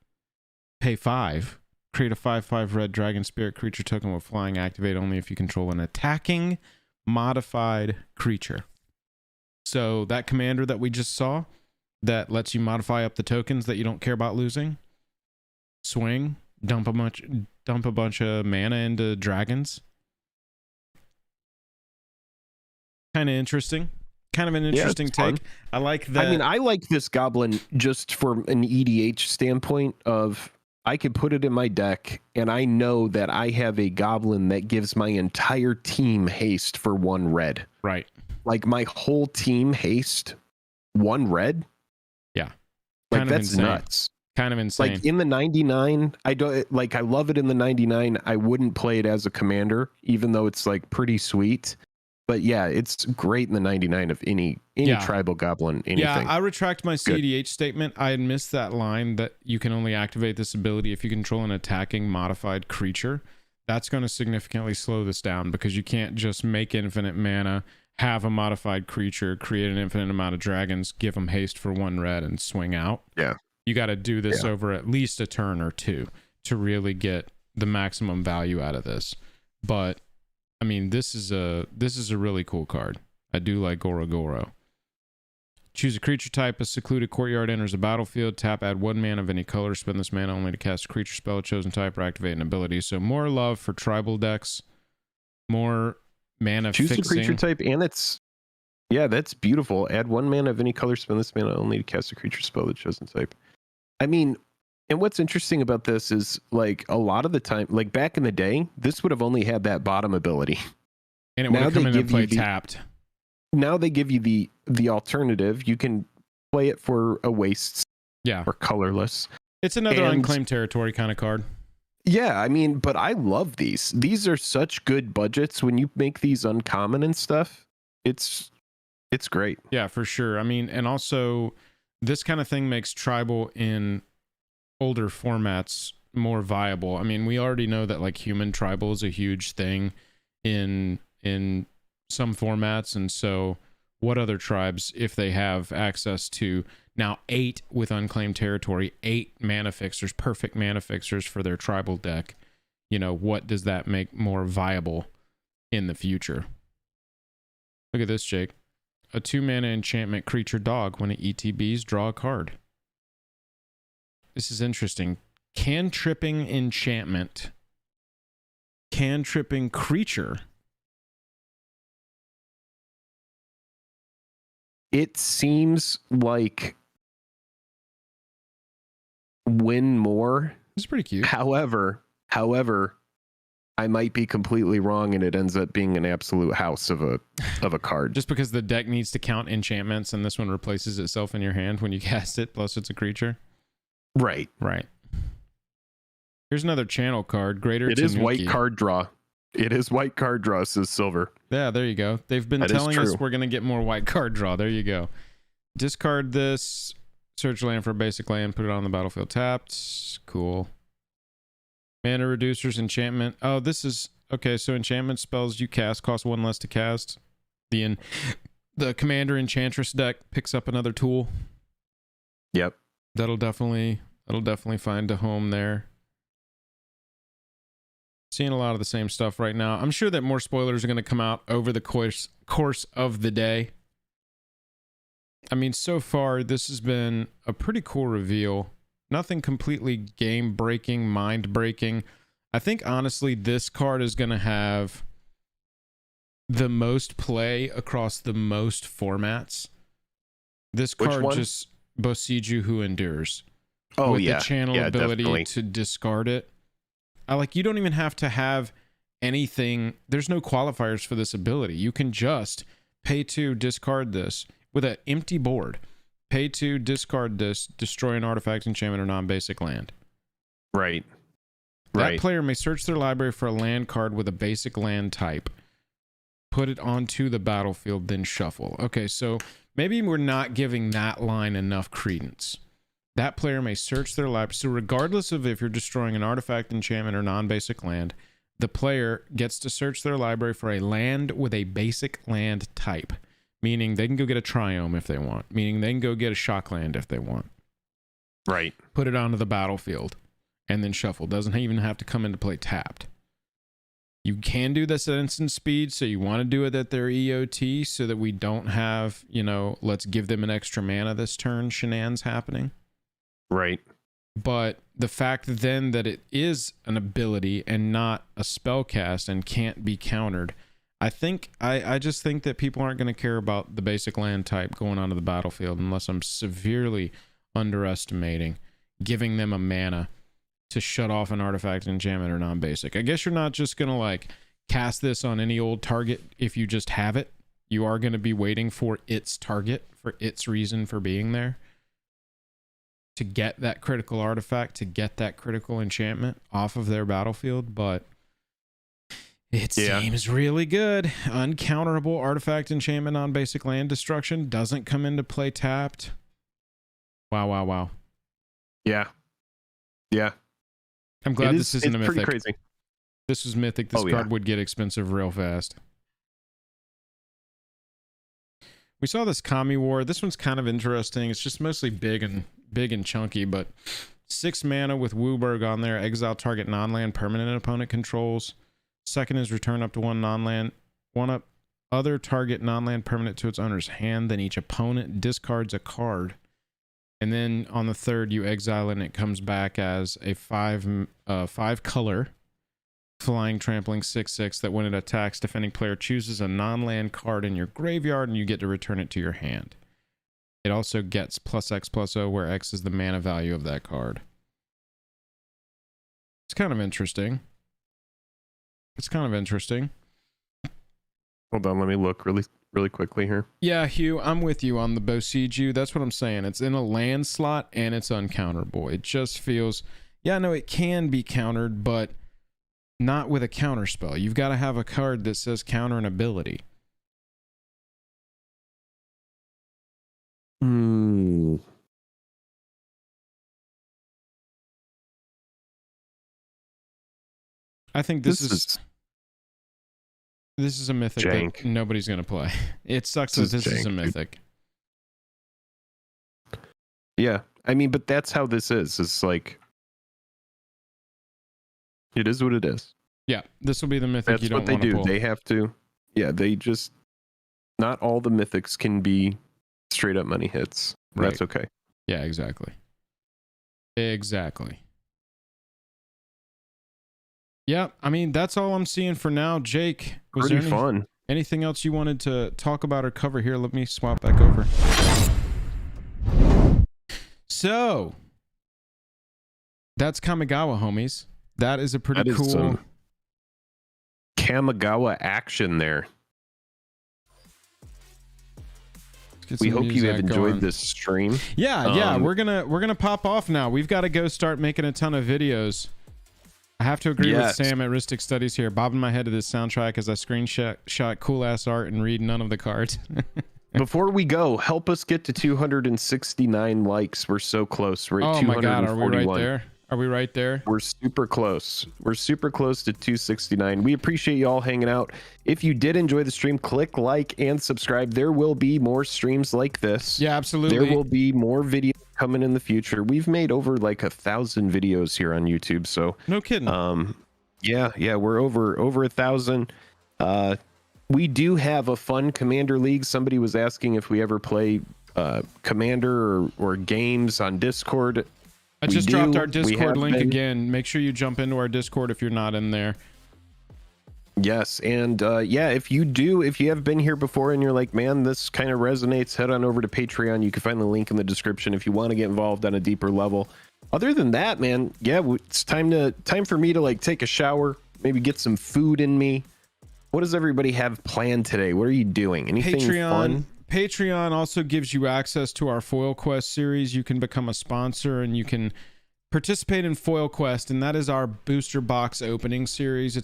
Pay 5. Create a 5/5 red dragon spirit creature token with flying. Activate only if you control an attacking modified creature. So that commander that we just saw that lets you modify up the tokens that you don't care about losing. Swing. Dump a bunch of mana into dragons. Kind of interesting. Kind of an interesting take. Fun. I like that. I mean, I like this goblin just from an EDH standpoint of I could put it in my deck, and I know that I have a goblin that gives my entire team haste for 1 red. Right. Like my whole team haste 1 red. Yeah. Like Kind of that's insane. nuts. Kind of insane. Like in the 99, I don't like. I love it in the 99. I wouldn't play it as a commander, even though it's like pretty sweet. But yeah, it's great in the 99 of any tribal goblin. Anything. Yeah, I retract my CDH statement. I had missed that line that you can only activate this ability if you control an attacking modified creature. That's going to significantly slow this down because you can't just make infinite mana, have a modified creature, create an infinite amount of dragons, give them haste for 1 red, and swing out. Yeah. You got to do this over at least a turn or 2 to really get the maximum value out of this. But I mean, this is a really cool card. I do like Goro Goro. Choose a creature type. A secluded courtyard enters the battlefield. Tap, add 1 mana of any color. Spend this mana only to cast a creature spell of chosen type or activate an ability. So more love for tribal decks. More mana Choose fixing. a creature type, and that's beautiful. Add 1 mana of any color. Spend this mana only to cast a creature spell of the chosen type. I mean, and what's interesting about this is, like, a lot of the time, like back in the day, this would have only had that bottom ability. And it would have come into play tapped. Now they give you the alternative. You can play it for a waste. Yeah. Or colorless. It's another unclaimed territory kind of card. Yeah, I mean, but I love these. These are such good budgets when you make these uncommon and stuff. It's great. Yeah, for sure. I mean, and also this kind of thing makes tribal in older formats more viable. I mean, we already know that like human tribal is a huge thing in some formats, and so what other tribes, if they have access to now 8 with unclaimed territory, 8 mana fixers, perfect mana fixers for their tribal deck, what does that make more viable in the future? Look at this, Jake. A 2 mana enchantment creature dog. When it ETBs, draw a card. This is interesting. Cantripping enchantment. Cantripping creature. It seems like win more. It's pretty cute. However, I might be completely wrong, and it ends up being an absolute house of a card. Just because the deck needs to count enchantments, and this one replaces itself in your hand when you cast it. Plus, it's a creature. Right. Here's another channel card. Greater It is white card draw. It is white card draw, says Silver. Yeah, there you go. They've been telling us we're going to get more white card draw. There you go. Discard this. Search land for a basic land. Put it on the battlefield tapped. Cool. Mana reducers, enchantment. Oh, this is... Okay, so enchantment spells you cast cost 1 less to cast. The Commander Enchantress deck picks up another tool. Yep. That'll definitely find a home there. Seeing a lot of the same stuff right now. I'm sure that more spoilers are going to come out over the course of the day. I mean, so far, this has been a pretty cool reveal. Nothing completely game-breaking, mind-breaking. I think, honestly, this card is going to have the most play across the most formats. This card just Bosiju Who Endures. Oh, with yeah. the channel ability definitely. to discard it. You don't even have to have anything. There's no qualifiers for this ability. You can just pay to discard this with an empty board. Pay to discard this, destroy an artifact, enchantment, or non-basic land. Right. That player may search their library for a land card with a basic land type. Put it onto the battlefield, then shuffle. Okay, so maybe we're not giving that line enough credence. That player may search their library. So regardless of if you're destroying an artifact, enchantment, or non-basic land, the player gets to search their library for a land with a basic land type. Meaning they can go get a Triome if they want. Meaning they can go get a Shockland if they want. Right. Put it onto the battlefield and then shuffle. Doesn't even have to come into play tapped. You can do this at instant speed, so you want to do it at their EOT so that we don't have, let's give them an extra mana this turn shenanigans happening. Right. But the fact then that it is an ability and not a spell cast and can't be countered, I just think that people aren't going to care about the basic land type going onto the battlefield unless I'm severely underestimating giving them a mana to shut off an artifact, enchantment, or non-basic. I guess you're not just gonna like cast this on any old target if you just have it. You are going to be waiting for its target, for its reason for being there, to get that critical artifact, to get that critical enchantment off of their battlefield. But it seems really good. Uncounterable artifact, enchantment on basic land destruction doesn't come into play tapped. Wow. Yeah. I'm glad this isn't a mythic. Pretty crazy. This was mythic. This card would get expensive real fast. We saw this Kami War. This one's kind of interesting. It's just mostly big and chunky, but 6 mana with Wooburg on there. Exile target non-land permanent opponent controls. Second is return up to 1 non-land. 1 up other target non-land permanent to its owner's hand. Then each opponent discards a card. And then on the third, you exile and it comes back as a 5 color flying trampling 6/6 that when it attacks, defending player chooses a non-land card in your graveyard and you get to return it to your hand. It also gets +X/+O, where X is the mana value of that card. It's kind of interesting. Hold on, let me look really quickly here. Yeah, Hugh, I'm with you on the Bosiju. That's what I'm saying. It's in a land slot and it's uncounterable. It just feels, no, it can be countered, but not with a counter spell. You've got to have a card that says counter an ability. I think this is a mythic that nobody's going to play. It sucks that this is a mythic. Yeah, I mean, but that's how this is. It's like, it is what it is. Yeah, this will be the mythic. That's you don't what they do. Pull. They have to. Yeah, they just. Not all the mythics can be straight up money hits. Right. That's okay. Yeah, exactly. Yeah, I mean, that's all I'm seeing for now. Jake, was pretty fun. Anything else you wanted to talk about or cover here? Let me swap back over. So, that's Kamigawa, homies. That is a pretty cool some Kamigawa action there. We hope you have enjoyed this stream. Yeah, we're gonna pop off now. We've got to go start making a ton of videos. I have to agree with Sam at Ristic Studies here, bobbing my head to this soundtrack as I screenshot cool ass art and read none of the cards. Before we go, help us get to 269 likes. We're so close. We're at 241. My God, are we right there? We're super close. We're super close to 269. We appreciate you all hanging out. If you did enjoy the stream, click like and subscribe. There will be more streams like this. Yeah, absolutely. There will be more videos coming in the future. We've made over like 1,000 videos here on YouTube. So no kidding. Yeah, we're over 1,000. We do have a fun Commander League. Somebody was asking if we ever play Commander or games on Discord. I just dropped our Discord link again. Make sure you jump into our Discord if you're not in there. Yes, and if you have been here before and you're like, man, this kind of resonates, head on over to Patreon. You can find the link in the description if you want to get involved on a deeper level. Other than that, man, it's time for me to like take a shower, maybe get some food in me. What does everybody have planned today? What are you doing? Anything fun? Patreon also gives you access to our Foil Quest series. You can become a sponsor and you can participate in Foil Quest, and that is our booster box opening series.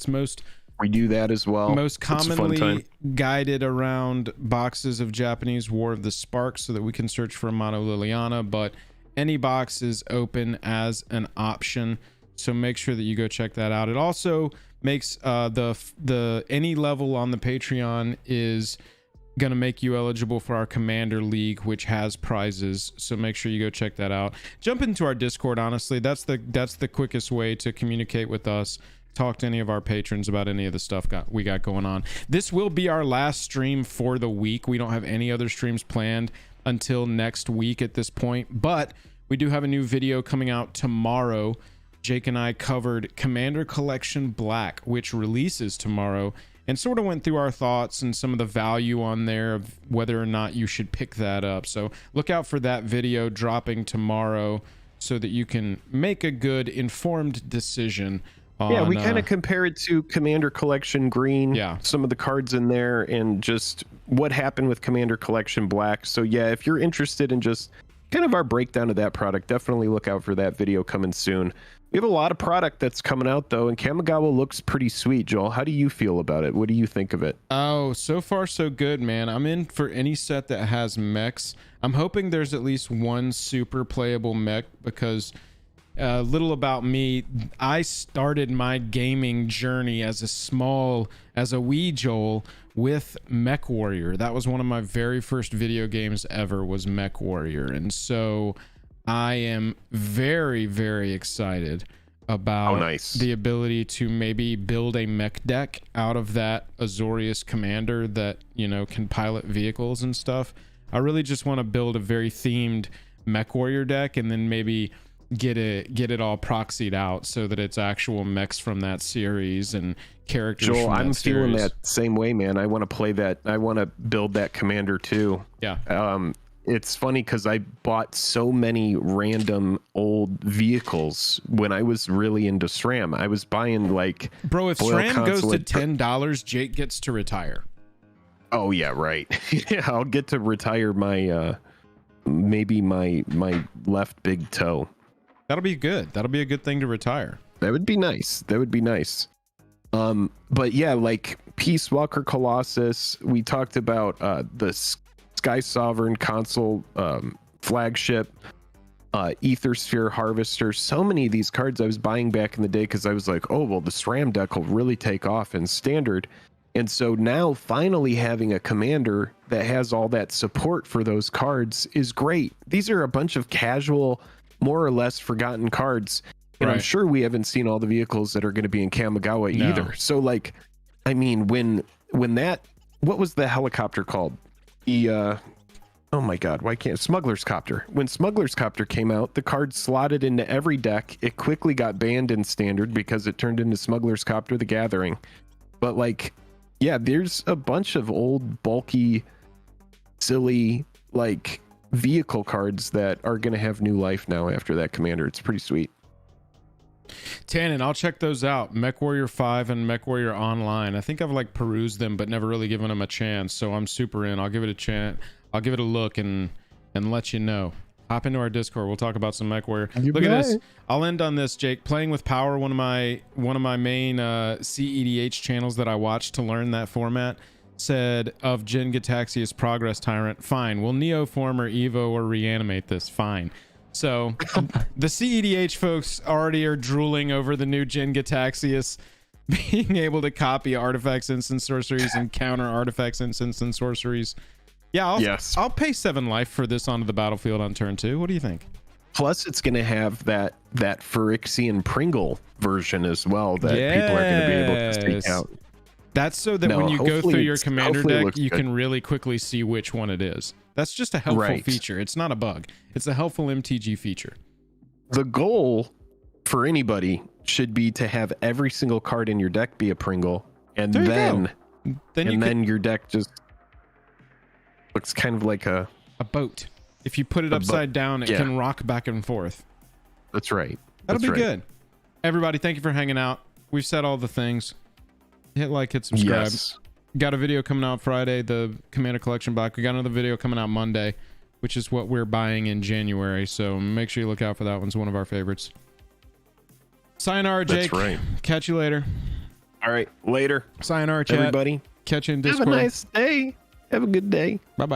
We do that as well. Most commonly guided around boxes of Japanese War of the Spark so that we can search for a Mono Liliana, but any box is open as an option, so make sure that you go check that out. It also makes the any level on the Patreon is gonna make you eligible for our Commander League, which has prizes, so make sure you go check that out. Jump into our Discord. Honestly, that's the quickest way to communicate with us, talk to any of our patrons about any of the stuff we got going on. This will be our last stream for the week. We don't have any other streams planned until next week at this point, but we do have a new video coming out tomorrow. Jake and I covered Commander Collection Black, which releases tomorrow, and sort of went through our thoughts and some of the value on there of whether or not you should pick that up. So look out for that video dropping tomorrow. so that you can make a good informed decision. Yeah, we kind of compare it to Commander Collection Green. Yeah. Some of the cards in there and just what happened with Commander Collection Black. So yeah, if you're interested in just kind of our breakdown of that product, definitely look out for that video coming soon. We have a lot of product that's coming out though, and Kamigawa looks pretty sweet. Joel, how do you feel about it? What do you think of it? Oh, so far so good, man. I'm in for any set that has mechs. I'm hoping there's at least one super playable mech, because little about me, I started my gaming journey as a wee Joel with Mech Warrior. That was one of my very first video games ever, was Mech Warrior. And so I am very, very excited about the ability to maybe build a mech deck out of that Azorius commander that, you know, can pilot vehicles and stuff. I really just want to build a very themed Mech Warrior deck, and then maybe get it all proxied out so that it's actual mechs from that series and characters. Joel, from that I'm feeling series. that same way, man. I want to play that. I want to build that commander too. Yeah. It's funny because I bought so many random old vehicles when I was really into SRAM. I was buying like, bro, if SRAM goes to $10, Jake gets to retire. Oh yeah, right. Yeah, I'll get to retire my maybe my left big toe. That'll be good. That'll be a good thing to retire. That would be nice. That would be nice. But yeah, like Peace Walker Colossus. We talked about the Sky Sovereign console flagship, Ether Sphere Harvester. So many of these cards I was buying back in the day because I was like, oh well, the SRAM deck will really take off in Standard. And so now finally having a commander that has all that support for those cards is great. These are a bunch of casual, more or less forgotten cards. And I'm sure we haven't seen all the vehicles that are going to be in Kamigawa either. So like, I mean, when that, what was the helicopter called? The, oh my God, why can't Smuggler's Copter? When Smuggler's Copter came out, the card slotted into every deck. It quickly got banned in Standard because it turned into Smuggler's Copter the Gathering. But like, yeah, there's a bunch of old, bulky, silly, like vehicle cards that are going to have new life now after that commander. It's pretty sweet. Tannen, I'll check those out. Mech Warrior 5 and Mech Warrior Online. I think I've like perused them, but never really given them a chance. So I'm super in. I'll give it a chance. I'll give it a look and let you know. Hop into our Discord. We'll talk about some Mech Warrior. Look at this. I'll end on this, Jake. Playing with Power, one of my main CEDH channels that I watch to learn that format, said of Gen Gataxius Progress Tyrant, fine. Will Neo form or Evo or reanimate this? Fine. So the CEDH folks already are drooling over the new Gen Gataxius being able to copy artifacts, instant sorceries, and counter artifacts, instant and sorceries. Yeah, I'll pay 7 life for this onto the battlefield on turn 2. What do you think? Plus, it's going to have that Phyrexian Pringle version as well that people are going to be able to seek out. That's so that when you go through your commander deck, you can really quickly see which one it is. That's just a helpful feature. It's not a bug. It's a helpful MTG feature. The goal for anybody should be to have every single card in your deck be a Pringle, and then your deck just looks kind of like a boat. If you put it upside down, it can rock back and forth. That's right. That'll be good. Everybody, thank you for hanging out. We've said all the things. Hit like, hit subscribe. Yes. Got a video coming out Friday, the Commander Collection Black. We got another video coming out Monday, which is what we're buying in January. So make sure you look out for that. One's one of our favorites. Sayonara, Jake. That's right. Catch you later. All right. Later. Sayonara, chat. Everybody. Catch you in Discord. Have a nice day. Have a good day. Bye-bye.